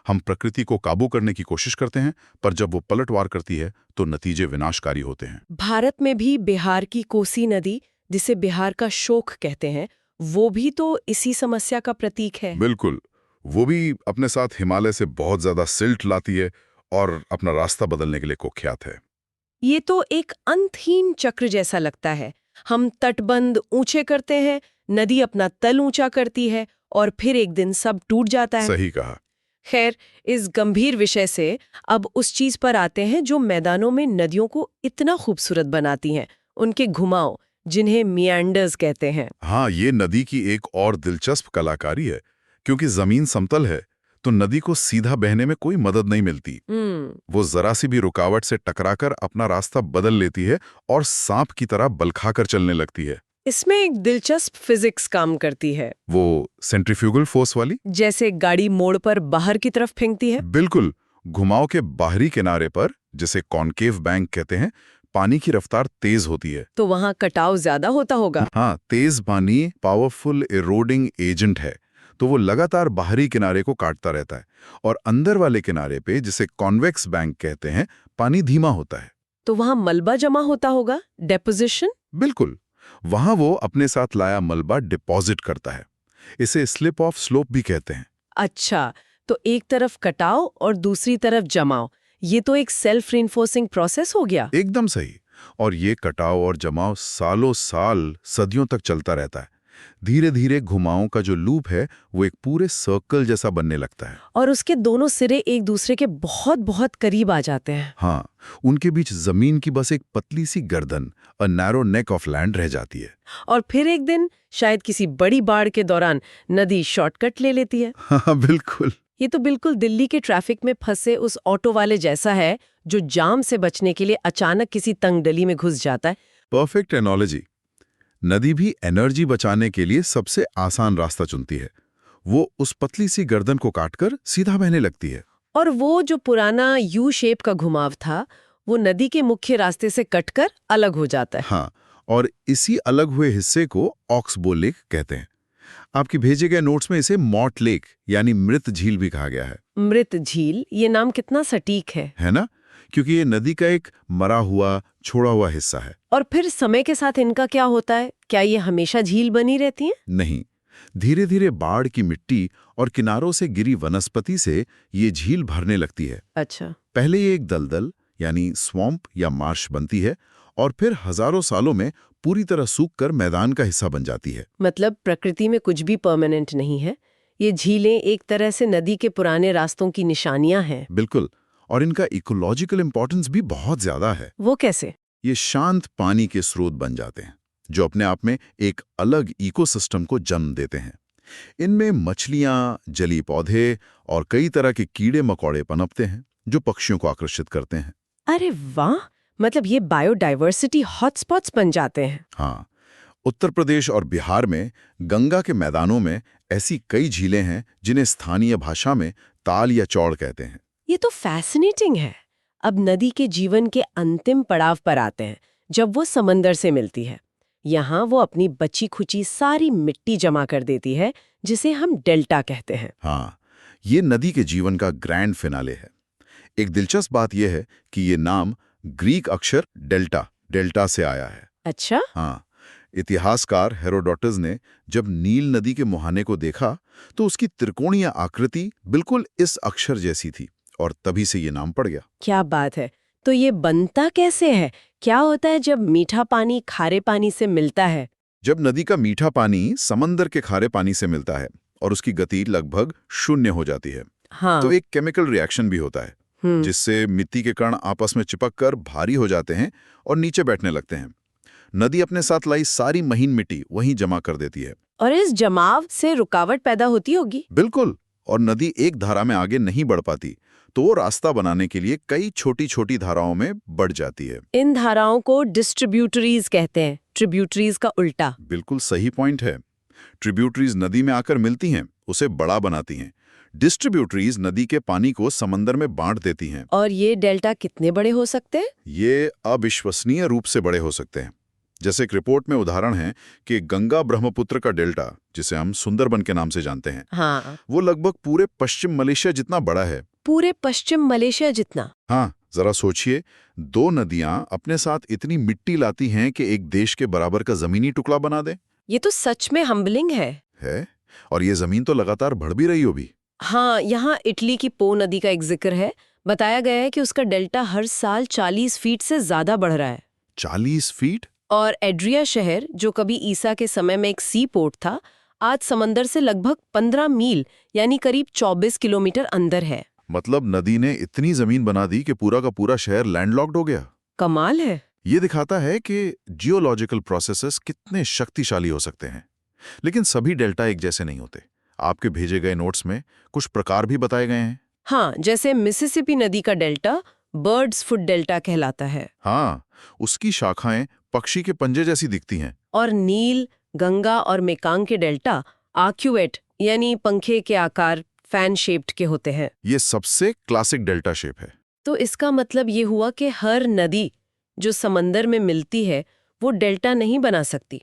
S1: हम प्रकृति को काबू करने की कोशिश करते हैं, पर जब वो पलटवार करती है तो नतीजे विनाशकारी होते हैं।
S2: भारत में भी बिहार की कोसी नदी, जिसे बिहार का शोक कहते हैं, वो भी तो इसी समस्या का प्रतीक है।
S1: बिल्कुल। वो भी अपने साथ हिमालय से बहुत ज्यादा सिल्ट लाती है और अपना रास्ता बदलने के लिए कुख्यात है।
S2: ये तो एक अंतहीन चक्र जैसा लगता है। हम तटबंध ऊंचे करते हैं, नदी अपना तल ऊंचा करती है और फिर एक दिन सब टूट जाता है।
S1: सही कहा।
S2: खैर, इस गंभीर विषय से अब उस चीज पर आते हैं जो मैदानों में नदियों को इतना खूबसूरत बनाती हैं, उनके घुमाव, जिन्हें मियांडर्स कहते हैं।
S1: हाँ, ये नदी की एक और दिलचस्प कलाकारी है। क्योंकि जमीन समतल है तो नदी को सीधा बहने में कोई मदद नहीं मिलती। वो जरा सी भी रुकावट से टकराकर अपना रास्ता बदल लेती है और सांप की तरह बलखाकर चलने लगती है।
S2: इसमें एक दिलचस्प फिजिक्स काम करती है।
S1: वो सेंट्रीफ्यूगल फोर्स वाली?
S2: जैसे गाड़ी मोड़ पर बाहर की तरफ फेंकती है।
S1: बिल्कुल। घुमाव के बाहरी किनारे पर, जिसे कॉनकेव बैंक कहते हैं, पानी की रफ्तार तेज होती है।
S2: तो वहाँ कटाव ज्यादा होता होगा।
S1: हाँ, तेज पानी पावरफुल इरोडिंग एजेंट है तो वो लगातार बाहरी किनारे को काटता रहता है और अंदर वाले किनारे पे, जिसे कॉन्वेक्स बैंक कहते हैं, पानी धीमा होता है।
S2: तो वहां मलबा जमा होता होगा, डेपोजिशन।
S1: बिल्कुल, वहां वो अपने साथ लाया मलबा डिपॉजिट करता है। इसे स्लिप ऑफ स्लोप भी कहते हैं।
S2: अच्छा, तो एक तरफ कटाओ और दूसरी तरफ जमाओ, ये तो एक सेल्फ रिइंफोर्सिंग प्रोसेस हो गया।
S1: एकदम सही। और ये कटाव और जमाव सालों साल, सदियों तक चलता रहता है। धीरे धीरे घुमावों का जो लूप है वो एक पूरे सर्कल जैसा बनने लगता है।
S2: और उसके दोनों सिरे एक दूसरे के बहुत बहुत करीब आ जाते हैं।
S1: हाँ, उनके बीच जमीन की बस एक पतली सी गर्दन, a narrow neck of land रह जाती है।
S2: और फिर एक दिन शायद किसी बड़ी बाढ़ के दौरान नदी शॉर्टकट ले लेती है।
S1: हाँ बिल्कुल।
S2: ये तो बिल्कुल दिल्ली के ट्रैफिक में फंसे उस ऑटो वाले जैसा है जो जाम से बचने के लिए अचानक किसी तंग गली में घुस जाता है।
S1: Perfect analogy. नदी भी एनर्जी बचाने के लिए सबसे आसान रास्ता चुनती है। वो उस पतली सी गर्दन को काटकर सीधा बहने लगती है।
S2: और वो जो पुराना यू शेप का घुमाव था, वो नदी के मुख्य रास्ते से कटकर अलग हो जाता है।
S1: हाँ, और इसी अलग हुए हिस्से को ऑक्सबो लेक कहते हैं। आपके भेजे गए नोट्स में इसे मॉट लेक यानी मृत झील भी कहा गया है।
S2: मृत झील, ये नाम कितना सटीक है
S1: ना? क्योंकि ये नदी का एक मरा हुआ, छोड़ा हुआ हिस्सा है।
S2: और फिर समय के साथ इनका क्या होता है? क्या ये हमेशा झील बनी रहती हैं?
S1: नहीं, धीरे धीरे बाढ़ की मिट्टी और किनारों से गिरी वनस्पति से ये झील भरने लगती है।
S2: अच्छा।
S1: पहले ये एक दलदल यानी स्वैम्प या मार्श बनती है और फिर हजारों सालों में पूरी तरह सूखकर मैदान का हिस्सा बन जाती है।
S2: मतलब प्रकृति में कुछ भी परमानेंट नहीं है। ये झीलें एक तरह से नदी के पुराने रास्तों की निशानियां हैं।
S1: बिल्कुल, और इनका इकोलॉजिकल इंपॉर्टेंस भी बहुत ज्यादा है।
S2: वो कैसे?
S1: ये शांत पानी के स्रोत बन जाते हैं जो अपने आप में एक अलग इकोसिस्टम को जन्म देते हैं। इनमें मछलियां, जली पौधे और कई तरह के कीड़े मकोड़े पनपते हैं जो पक्षियों को आकर्षित करते हैं।
S2: अरे वाह, मतलब ये बायोडाइवर्सिटी हॉटस्पॉट्स बन जाते हैं।
S1: हाँ, उत्तर प्रदेश और बिहार में गंगा के मैदानों में ऐसी कई झीलें हैं जिन्हें स्थानीय भाषा में ताल या चौड़ कहते हैं।
S2: ये तो फैसिनेटिंग है। अब नदी के जीवन के अंतिम पड़ाव पर आते हैं, जब वो समंदर से मिलती है। यहाँ वो अपनी बची खुची सारी मिट्टी जमा कर देती है, जिसे हम डेल्टा कहते हैं।
S1: हाँ, ये नदी के जीवन का ग्रैंड फिनाले है। एक दिलचस्प बात यह है कि ये नाम ग्रीक अक्षर डेल्टा से आया है।
S2: अच्छा?
S1: हाँ, इतिहासकार हेरोडोटस ने जब नील नदी के मुहाने को देखा तो उसकी त्रिकोणीय आकृति बिल्कुल इस अक्षर जैसी थी और तभी से ये नाम पड़ गया।
S2: क्या बात है। तो ये बनता कैसे है? क्या होता है जब मीठा पानी खारे पानी से मिलता है?
S1: जब नदी का मीठा पानी समंदर के खारे पानी से मिलता है और उसकी गति लगभग 0 हो जाती है,
S2: हाँ।
S1: तो एक केमिकल रिएक्शन भी होता है जिससे मिट्टी के कण आपस में चिपककर भारी हो जाते हैं और नीचे बैठने लगते हैं। नदी अपने साथ लाई सारी महीन मिट्टी वहीं जमा कर देती है।
S2: और इस जमाव से रुकावट पैदा होती होगी?
S1: बिल्कुल, और नदी एक धारा में आगे नहीं बढ़ पाती, तो वो रास्ता बनाने के लिए कई छोटी छोटी धाराओं में बढ़ जाती है।
S2: इन धाराओं को डिस्ट्रीब्यूटरीज कहते हैं, ट्रिब्यूटरीज का उल्टा।
S1: बिल्कुल सही पॉइंट है। ट्रिब्यूटरीज नदी में आकर मिलती हैं, उसे बड़ा बनाती हैं। डिस्ट्रीब्यूटरीज नदी के पानी को समंदर में बांट देती हैं।
S2: और ये डेल्टा कितने बड़े हो सकते हैं?
S1: ये अविश्वसनीय रूप से बड़े हो सकते हैं। जैसे एक रिपोर्ट में उदाहरण है कि गंगा ब्रह्मपुत्र का डेल्टा, जिसे हम सुंदरबन के नाम से जानते हैं,
S2: हाँ।
S1: वो लगभग पूरे पश्चिम मलेशिया जितना बड़ा है।
S2: पूरे पश्चिम मलेशिया जितना?
S1: हाँ, जरा सोचिए, 2 नदियां अपने साथ इतनी मिट्टी लाती हैं कि एक देश के बराबर का जमीनी टुकड़ा बना दे।
S2: ये तो सच में हम्बलिंग है।
S1: और ये जमीन तो लगातार बढ़ भी रही हो भी।
S2: हाँ, यहाँ इटली की पो नदी का एक जिक्र है। बताया गया है कि उसका डेल्टा हर साल 40 फीट से ज्यादा बढ़ रहा है।
S1: 40 फीट?
S2: और एड्रिया शहर, जो कभी ईसा के समय में एक सी पोर्ट था, आज समंदर से लगभग 15 मील यानी करीब 24 किलोमीटर अंदर है।
S1: मतलब नदी ने इतनी जमीन बना दी कि पूरा का पूरा शहर लैंडलॉक्ड हो गया।
S2: कमाल है।
S1: ये दिखाता है कि जियोलॉजिकल प्रोसेसेस कितने शक्तिशाली हो सकते हैं। लेकिन सभी डेल्टा एक जैसे नहीं होते। आपके भेजे गए नोट्स में कुछ प्रकार भी बताए गए हैं।
S2: हाँ, जैसे मिसिसिपी नदी का डेल्टा बर्ड्स फुट डेल्टा कहलाता है।
S1: हाँ, उसकी शाखाएं पक्षी के पंजे जैसी दिखती हैं।
S2: और नील, गंगा और मेकांग के डेल्टा आर्क्यूएट यानी पंखे के आकार, फैन शेप्ड के होते हैं।
S1: ये सबसे क्लासिक डेल्टा शेप है।
S2: तो इसका मतलब ये हुआ कि हर नदी जो समंदर में मिलती है वो डेल्टा नहीं बना सकती।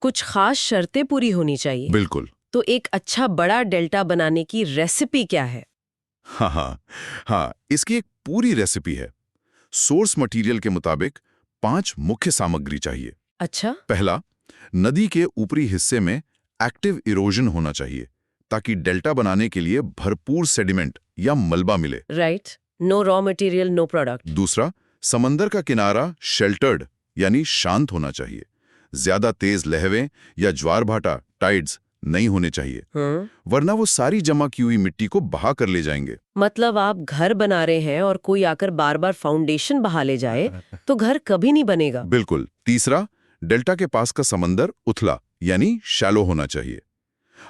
S2: कुछ खास शर्तें पूरी होनी चाहिए।
S1: बिल्कुल,
S2: तो एक अच्छा बड़ा डेल्टा बनाने की रेसिपी क्या है?
S1: हाँ, इसकी एक पूरी रेसिपी है। सोर्स मटेरियल के मुताबिक 5 मुख्य सामग्री चाहिए।
S2: अच्छा।
S1: पहला, नदी के ऊपरी हिस्से में एक्टिव इरोजन होना चाहिए ताकि डेल्टा बनाने के लिए भरपूर सेडिमेंट या मलबा मिले।
S2: Right, no raw material no product.
S1: दूसरा, समंदर का किनारा शेल्टर्ड यानी शांत होना चाहिए। ज्यादा तेज लहरें या ज्वार भाटा टाइड्स नहीं होने चाहिए, वरना वो सारी जमा की हुई मिट्टी को बहा कर ले जाएंगे।
S2: मतलब आप घर बना रहे हैं और कोई आकर बार बार फाउंडेशन बहा ले जाए तो घर कभी नहीं बनेगा।
S1: बिल्कुल। तीसरा, डेल्टा के पास का समंदर उथला यानी शैलो होना चाहिए।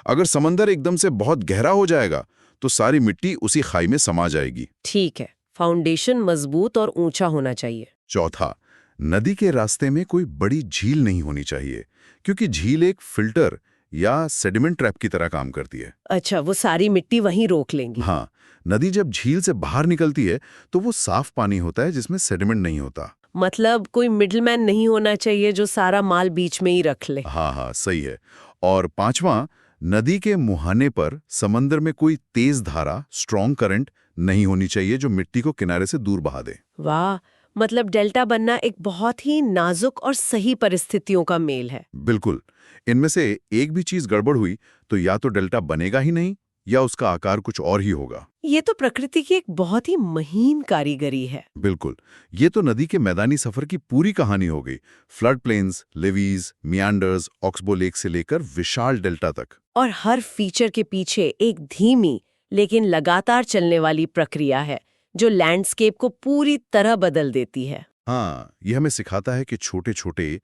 S1: अगर समंदर एकदम से बहुत गहरा हो जाएगा तो सारी मिट्टी उसी खाई में समा जाएगी।
S2: ठीक है, फाउंडेशन मजबूत और ऊंचा होना चाहिए।
S1: चौथा, नदी के रास्ते में कोई बड़ी झील नहीं होनी चाहिए, क्योंकि झील एक फिल्टर या सेडिमेंट ट्रैप की तरह काम करती है।
S2: अच्छा, वो सारी मिट्टी वहीं रोक लेंगी।
S1: हाँ, नदी जब झील से बाहर निकलती है तो वो साफ पानी होता है जिसमें सेडिमेंट नहीं होता।
S2: मतलब कोई मिडलमैन नहीं होना चाहिए जो सारा माल बीच में ही रख ले।
S1: हाँ, सही है। और पांचवा, नदी के मुहाने पर समंदर में कोई तेज धारा स्ट्रॉन्ग करंट नहीं होनी चाहिए जो मिट्टी को किनारे से दूर बहा दे।
S2: वाह, मतलब डेल्टा बनना एक बहुत ही नाजुक और सही परिस्थितियों का मेल है।
S1: बिल्कुल। इनमें से एक भी चीज गड़बड़ हुई तो या तो डेल्टा बनेगा ही नहीं या उसका आकार कुछ और ही होगा।
S2: ये तो प्रकृति की एक बहुत ही महीन कारीगरी है।
S1: बिल्कुल। ये तो नदी के मैदानी सफर की पूरी कहानी हो गई। Flood plains, levies, मियांडर्स, oxbow lake से लेकर विशाल डेल्टा तक।
S2: और हर फीचर के पीछे एक धीमी लेकिन लगातार चलने वाली प्रक्रिया है जो लैंडस्केप को पूरी तरह बदल देती है।
S1: हाँ, यह हमें सिखाता है कि छोटे छोटे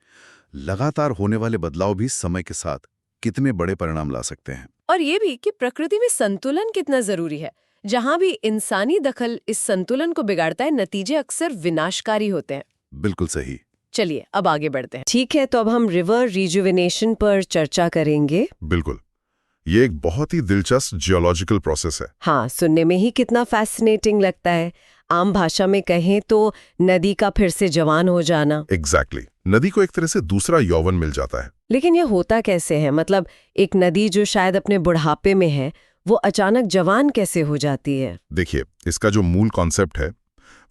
S1: लगातार होने वाले बदलाव भी समय के साथ कितने बड़े परिणाम ला सकते हैं।
S2: और ये भी कि प्रकृति में संतुलन कितना जरूरी है। जहां भी इंसानी दखल इस संतुलन को बिगाड़ता है, नतीजे अक्सर विनाशकारी होते हैं।
S1: बिल्कुल सही।
S2: चलिए अब आगे बढ़ते हैं। ठीक है, तो अब हम रिवर रिजुविनेशन पर चर्चा करेंगे।
S1: बिल्कुल। ये एक बहुत ही दिलचस्प जियोलॉजिकल प्रोसेस है।
S2: हाँ, सुनने में ही कितना फैसिनेटिंग लगता है। आम भाषा में कहें तो नदी का फिर से जवान हो जाना।
S1: एग्जैक्टली। नदी को एक तरह से दूसरा यौवन मिल जाता है।
S2: लेकिन ये होता कैसे है? मतलब एक नदी जो शायद अपने बुढ़ापे में है वो अचानक जवान कैसे हो जाती है?
S1: देखिए, इसका जो मूल कॉन्सेप्ट है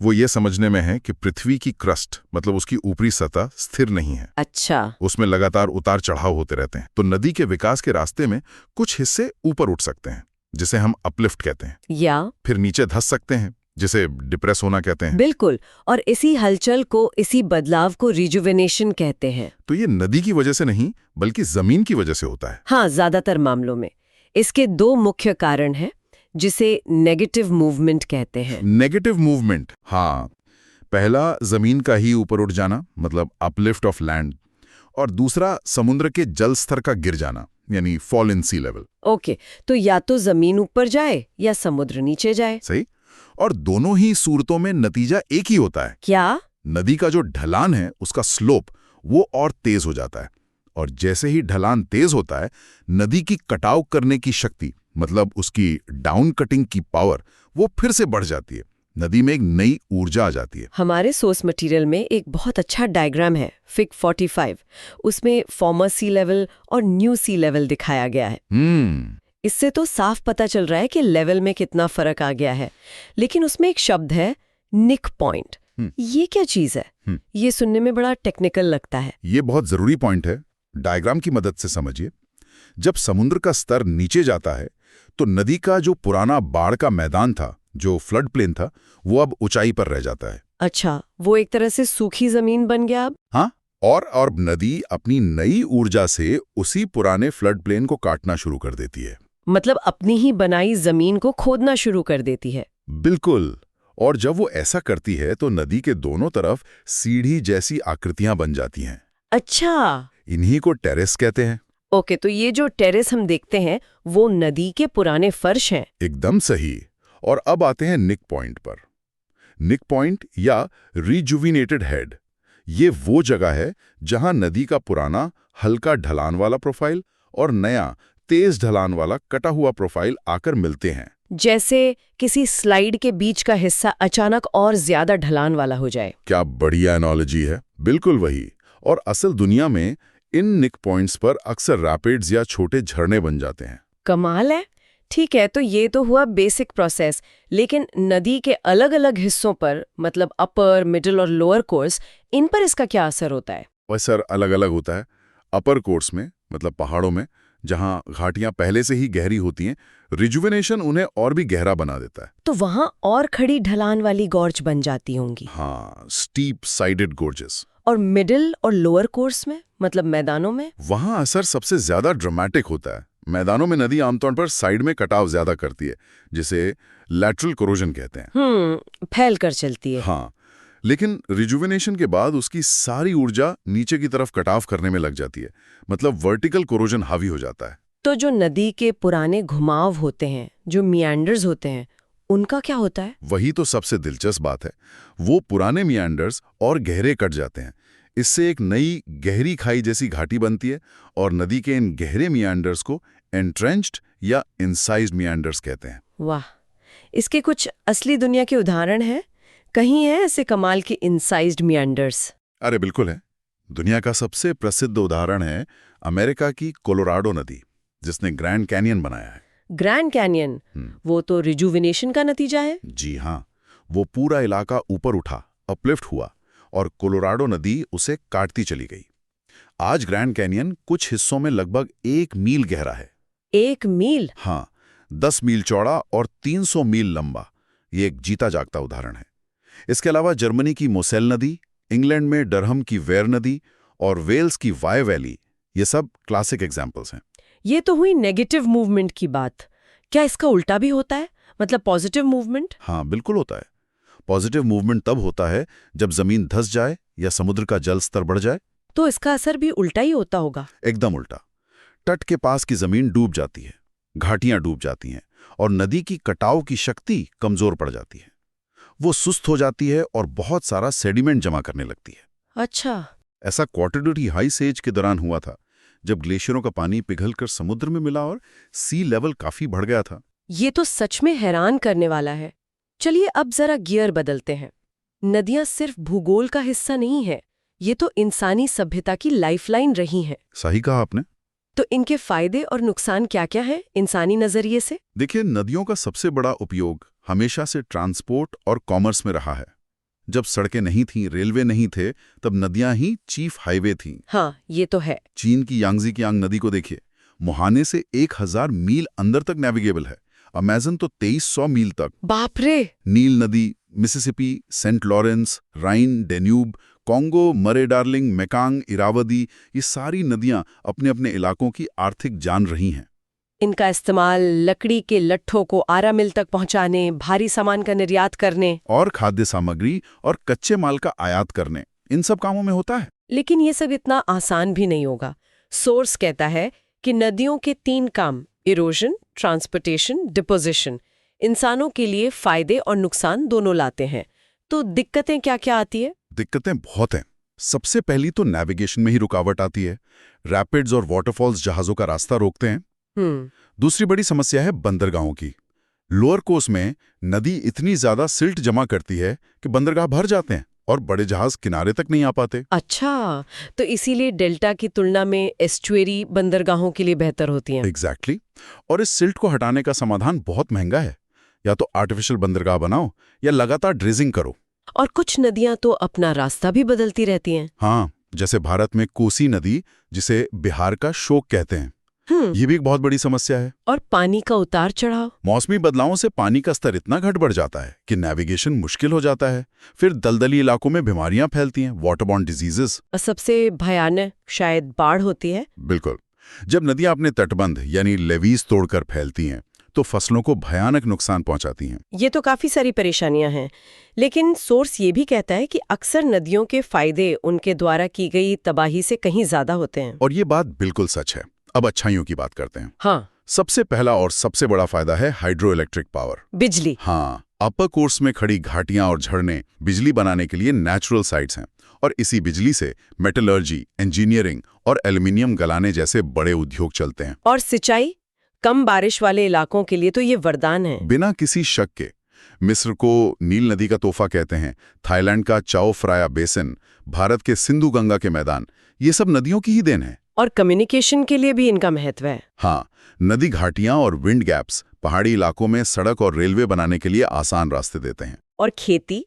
S1: वो ये समझने में है कि पृथ्वी की क्रस्ट मतलब उसकी ऊपरी सतह स्थिर नहीं है।
S2: अच्छा।
S1: उसमें लगातार उतार चढ़ाव होते रहते हैं। तो नदी के विकास के रास्ते में कुछ हिस्से ऊपर उठ सकते हैं जिसे हम अपलिफ्ट कहते हैं,
S2: या
S1: फिर नीचे धंस सकते हैं जिसे डिप्रेस होना कहते हैं।
S2: बिल्कुल। और इसी हलचल को, इसी बदलाव को रिजुविनेशन कहते हैं।
S1: तो ये नदी की वजह से नहीं बल्कि जमीन की वजह से होता है।
S2: हाँ, ज्यादातर मामलों में। इसके 2 मुख्य कारण हैं जिसे नेगेटिव मूवमेंट कहते हैं।
S1: नेगेटिव मूवमेंट, हाँ। पहला, जमीन का ही ऊपर उठ जाना मतलब अपलिफ्ट ऑफ लैंड, और दूसरा समुद्र के जल स्तर का गिर जाना यानी fall in sea level.
S2: Okay, तो या तो जमीन ऊपर जाए या समुद्र नीचे जाए।
S1: सही। और दोनों ही सूरतों में नतीजा एक ही होता है।
S2: क्या?
S1: नदी का जो ढलान है उसका स्लोप वो और तेज हो जाता है, और जैसे ही ढलान तेज होता है नदी की कटाव करने की शक्ति मतलब उसकी डाउन कटिंग की पावर वो फिर से बढ़ जाती है। नदी में एक नई ऊर्जा आ जाती है।
S2: हमारे सोर्स मटेरियल में एक बहुत अच्छा डायग्राम है, फिग 45। उसमें फॉर्मर सी लेवल और न्यू सी लेवल दिखाया गया है। इससे तो साफ पता चल रहा है कि लेवल में कितना फर्क आ गया है। लेकिन उसमें एक शब्द है निक पॉइंट। ये क्या चीज है? ये सुनने में बड़ा टेक्निकल लगता है।
S1: ये बहुत जरूरी पॉइंट है, डायग्राम की मदद से समझिए। जब समुद्र का स्तर नीचे जाता है तो नदी का जो पुराना बाढ़ का मैदान था, जो फ्लड प्लेन था, वो अब ऊंचाई पर रह जाता है।
S2: अच्छा, वो एक तरह से सूखी जमीन बन गया अब।
S1: हाँ, और नदी अपनी नई ऊर्जा से उसी पुराने फ्लड प्लेन को काटना शुरू कर देती है।
S2: मतलब अपनी ही बनाई जमीन को खोदना शुरू कर देती है।
S1: बिल्कुल। और जब वो ऐसा करती है तो नदी के दोनों तरफ सीढ़ी जैसी आकृतियां बन जाती हैं।
S2: अच्छा,
S1: इन्हीं को टेरेस कहते हैं।
S2: ओके, तो ये जो टेरेस हम देखते हैं वो नदी के पुराने फर्श हैं।
S1: एकदम सही। और अब आते हैं निक पॉइंट पर। निक पॉइंट या रिजुविनेटेड हेड, ये वो जगह है जहां नदी का पुराना हल्का ढलान वाला प्रोफाइल और नया तेज ढलान वाला कटा हुआ प्रोफाइल आकर मिलते हैं।
S2: जैसे किसी स्लाइड के बीच का हिस्सा अचानक और ज्यादा ढलान वाला हो जाए।
S1: क्या बढ़िया एनालॉजी है। बिल्कुल वही। और असल दुनिया में इन निक पॉइंट्स पर अक्सर रैपिड्स या छोटे झरने बन जाते हैं।
S2: कमाल है। ठीक है, तो ये तो हुआ बेसिक प्रोसेस, लेकिन नदी के अलग अलग हिस्सों पर, मतलब अपर, मिडिल और लोअर कोर्स, इन पर इसका क्या असर होता है?
S1: वह सर अलग अलग होता है। अपर कोर्स में, मतलब पहाड़ों में, जहां घाटियां पहले से ही गहरी होती हैं, रिजुविनेशन उन्हें और भी गहरा बना देता है।
S2: तो वहां और खड़ी ढलान वाली गॉर्ज बन जाती होंगी।
S1: हाँ, स्टीप साइडेड गोर्जेस।
S2: और मिडिल और लोअर कोर्स में, मतलब मैदानों में?
S1: वहां असर सबसे ज्यादा ड्रामेटिक होता है। मैदानों में नदी आमतौर पर साइड में कटाव ज्यादा करती है, जिसे लैटरल कोरोजन कहते हैं।
S2: फैल कर चलती है।
S1: हाँ, लेकिन रिजुविनेशन के बाद उसकी सारी ऊर्जा नीचे की तरफ कटाव करने में लग जाती है, मतलब वर्टिकल कोरोजन हावी हो जाता है।
S2: तो जो नदी के पुराने घुमाव होते हैं, जो मियांडर्स होते हैं, उनका क्या होता है?
S1: वही तो सबसे दिलचस्प बात है। वो पुराने मियांडर्स और गहरे कट जाते हैं। इससे एक नई गहरी खाई जैसी घाटी बनती है, और नदी के इन गहरे मियांडर्स को एंट्रेंच्ड या इंसाइज्ड मियांडर्स कहते हैं।
S2: वाह, इसके कुछ असली दुनिया के उदाहरण हैं? कहीं है ऐसे कमाल के इंसाइज्ड मियांडर्स?
S1: अरे बिल्कुल है। दुनिया का सबसे प्रसिद्ध उदाहरण है अमेरिका की कोलोराडो नदी, जिसने ग्रैंड कैनियन बनाया है।
S2: ग्रैंड कैनियन, वो तो रिजुविनेशन का नतीजा है।
S1: जी हाँ, वो पूरा इलाका ऊपर उठा, अपलिफ्ट हुआ, और कोलोराडो नदी उसे काटती चली गई। आज ग्रैंड कैनियन कुछ हिस्सों में लगभग 1 मील गहरा है।
S2: 1 मील?
S1: हाँ, 10 मील चौड़ा और 300 मील लंबा। ये एक जीता जागता उदाहरण है। इसके अलावा जर्मनी की मोसेल नदी, इंग्लैंड में डरहम की वेयर नदी और वेल्स की वाई वैली, ये सब क्लासिक एग्जाम्पल्स हैं।
S2: ये तो हुई नेगेटिव मूवमेंट की बात। क्या इसका उल्टा भी होता है, मतलब पॉजिटिव मूवमेंट?
S1: हाँ, बिल्कुल होता है। पॉजिटिव मूवमेंट तब होता है जब जमीन धंस जाए या समुद्र का जल स्तर बढ़ जाए।
S2: तो इसका असर भी उल्टा ही होता होगा।
S1: एकदम उल्टा। तट के पास की जमीन डूब जाती है, घाटियां डूब जाती हैं, और नदी की कटाव की शक्ति कमजोर पड़ जाती है। वो सुस्त हो जाती है और बहुत सारा सेडिमेंट जमा करने लगती है।
S2: अच्छा।
S1: ऐसा क्वार्टर हाइस एज के दौरान हुआ था, जब ग्लेशियरों का पानी पिघलकर समुद्र में मिला और सी लेवल काफी बढ़ गया था।
S2: ये तो सच में हैरान करने वाला है। चलिए अब जरा गियर बदलते हैं। नदियां सिर्फ भूगोल का हिस्सा नहीं है, ये तो इंसानी सभ्यता की लाइफलाइन रही हैं।
S1: सही कहा आपने।
S2: तो इनके फायदे और नुकसान क्या-क्या हैं इंसानी नजरिए से?
S1: देखिए, नदियों का सबसे बड़ा उपयोग हमेशा से ट्रांसपोर्ट और कॉमर्स में रहा है। जब सड़कें नहीं थीं, रेलवे नहीं थे, तब नदियां ही चीफ हाईवे थीं।
S2: हाँ, ये तो है।
S1: चीन की यांगजी कियांग नदी को देखिए, मुहाने से 1000 मील अंदर तक नेविगेबल है। अमेज़न तो 2300 मील तक।
S2: बाप रे!
S1: नील नदी, Mississippi, Saint Lawrence, Rhine, Danube, Congo, Murray Darling, Mekong, Irrawaddy, ये सारी नदियां अपने अपने इलाकों की आर्थिक जान रही हैं।
S2: इनका इस्तेमाल लकड़ी के लट्ठों को आरा मिल तक पहुंचाने, भारी सामान का निर्यात करने
S1: और खाद्य सामग्री और कच्चे माल का आयात करने, इन सब कामों में होता है।
S2: लेकिन ये सब इतना आसान भी नहीं होगा। सोर्स कहता है कि नदियों के 3 काम, इरोजन, ट्रांसपोर्टेशन, डिपोजिशन, इंसानों के लिए फायदे और नुकसान दोनों लाते हैं। तो दिक्कतें क्या-क्या आती है?
S1: दिक्कतें बहुत हैं। सबसे पहली तो नेविगेशन में ही रुकावट आती है। रैपिड्स और वाटरफॉल्स जहाजों का रास्ता रोकते हैं। दूसरी बड़ी समस्या है बंदरगाहों की। लोअर कोर्स में नदी इतनी ज्यादा सिल्ट जमा करती है कि बंदरगाह भर जाते हैं और बड़े जहाज किनारे तक नहीं आ पाते।
S2: अच्छा, तो इसीलिए डेल्टा की तुलना में एस्चुएरी बंदरगाहों के लिए बेहतर होती हैं।
S1: एग्जैक्टली। और इस सिल्ट को हटाने का समाधान बहुत महंगा है। या तो आर्टिफिशियल बंदरगाह बनाओ या लगातार ड्रेजिंग करो।
S2: और कुछ नदियां तो अपना रास्ता भी बदलती रहती हैं।
S1: हाँ, जैसे भारत में कोसी नदी, जिसे बिहार का शोक कहते हैं, ये भी एक बहुत बड़ी समस्या है।
S2: और पानी का उतार चढ़ाव।
S1: मौसमी बदलावों से पानी का स्तर इतना घट बढ़ जाता है कि नेविगेशन मुश्किल हो जाता है। फिर दलदली इलाकों में बीमारियां फैलती हैं, वाटरबॉर्न डिजीजेस।
S2: और सबसे भयानक शायद बाढ़ होती है।
S1: बिल्कुल। जब नदियां अपने तटबंध यानी लेवीज तोड़कर फैलती हैं, तो फसलों को भयानक नुकसान पहुंचाती हैं।
S2: ये तो काफी सारी परेशानियां हैं। लेकिन सोर्स ये भी कहता है कि अक्सर नदियों के फायदे उनके द्वारा की गई तबाही से कहीं ज्यादा होते हैं।
S1: और ये बात बिल्कुल सच है। अब अच्छाइयों की बात करते हैं।
S2: हाँ,
S1: सबसे पहला और सबसे बड़ा फायदा है हाइड्रो इलेक्ट्रिक पावर,
S2: बिजली।
S1: हाँ, अपर कोर्स में खड़ी घाटियां और झरने बिजली बनाने के लिए नेचुरल साइट्स हैं, और इसी बिजली से मेटलर्जी, इंजीनियरिंग और एल्यूमिनियम गलाने जैसे बड़े उद्योग चलते हैं।
S2: और सिंचाई, कम बारिश वाले इलाकों के लिए तो ये वरदान है।
S1: बिना किसी शक के। मिस्र को नील नदी का तोहफा कहते हैं, थाईलैंड का चाओ फ्राया बेसिन, भारत के सिंधु गंगा के मैदान, ये सब नदियों की ही देन है।
S2: और कम्युनिकेशन के लिए भी इनका महत्व है।
S1: हाँ, नदी घाटियां और विंड गैप्स पहाड़ी इलाकों में सड़क और रेलवे बनाने के लिए आसान रास्ते देते हैं।
S2: और खेती,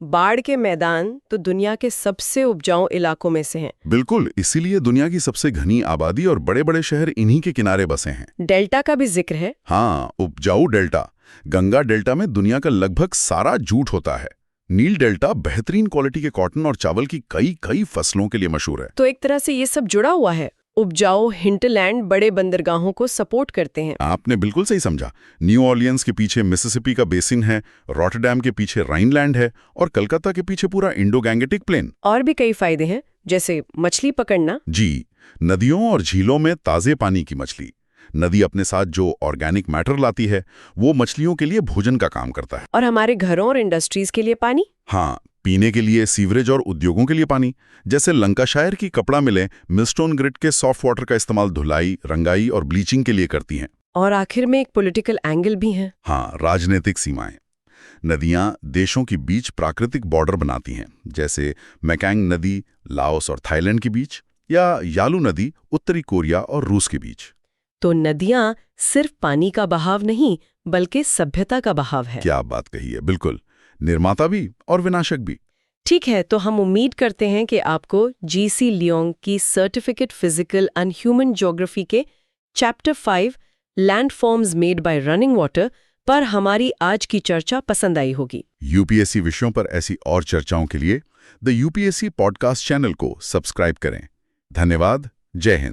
S2: बाढ़ के मैदान तो दुनिया के सबसे उपजाऊ इलाकों में से हैं।
S1: बिल्कुल, इसीलिए दुनिया की सबसे घनी आबादी और बड़े-बड़े शहर इन्हीं के किनारे बसे हैं।
S2: डेल्टा का भी जिक्र है।
S1: हाँ, उपजाऊ डेल्टा। गंगा डेल्टा में दुनिया का लगभग सारा जूट होता है। नील डेल्टा बेहतरीन क्वालिटी के कॉटन और चावल की कई फसलों के लिए मशहूर है।
S2: तो एक तरह से ये सब जुड़ा हुआ है। उपजाऊ हिंटलैंड बड़े बंदरगाहों को सपोर्ट करते हैं।
S1: आपने बिल्कुल सही समझा। न्यू ऑर्लियंस के पीछे मिसिसिपी का बेसिन है, रॉटरडैम के पीछे राइनलैंड है और कलकत्ता के पीछे पूरा इंडो गैंगेटिक प्लेन।
S2: और भी कई फायदे हैं, जैसे मछली पकड़ना।
S1: जी, नदियों और झीलों में ताजे पानी की मछली। नदी अपने साथ जो ऑर्गेनिक मैटर लाती है वो मछलियों के लिए भोजन का काम करता है।
S2: और हमारे घरों और इंडस्ट्रीज के लिए पानी।
S1: हाँ, पीने के लिए सीवरेज और उद्योगों के लिए पानी। जैसे लंकाशायर की कपड़ा मिलें मिलस्टोन ग्रिड के सॉफ्ट वाटर का इस्तेमाल धुलाई, रंगाई और ब्लीचिंग के लिए करती हैं।
S2: और आखिर में एक पॉलिटिकल एंगल भी है।
S1: हाँ, राजनीतिक सीमाएं। नदियां देशों के बीच प्राकृतिक बॉर्डर बनाती हैं, जैसे मैकांग नदी लाओस और थाईलैंड के बीच, या यालू नदी उत्तरी कोरिया और रूस के बीच।
S2: तो नदियां सिर्फ पानी का बहाव नहीं, बल्कि सभ्यता का बहाव है।
S1: क्या बात कही है, बिल्कुल। निर्माता भी और विनाशक भी।
S2: ठीक है, तो हम उम्मीद करते हैं कि आपको जीसी लियोंग की certificate physical and human geography के chapter 5 landforms made by running water पर हमारी आज की चर्चा पसंद आई होगी।
S1: यूपीएससी विषयों पर ऐसी और चर्चाओं के लिए द यूपीएससी पॉडकास्ट चैनल को सब्सक्राइब करें। धन्यवाद। जय हिंद।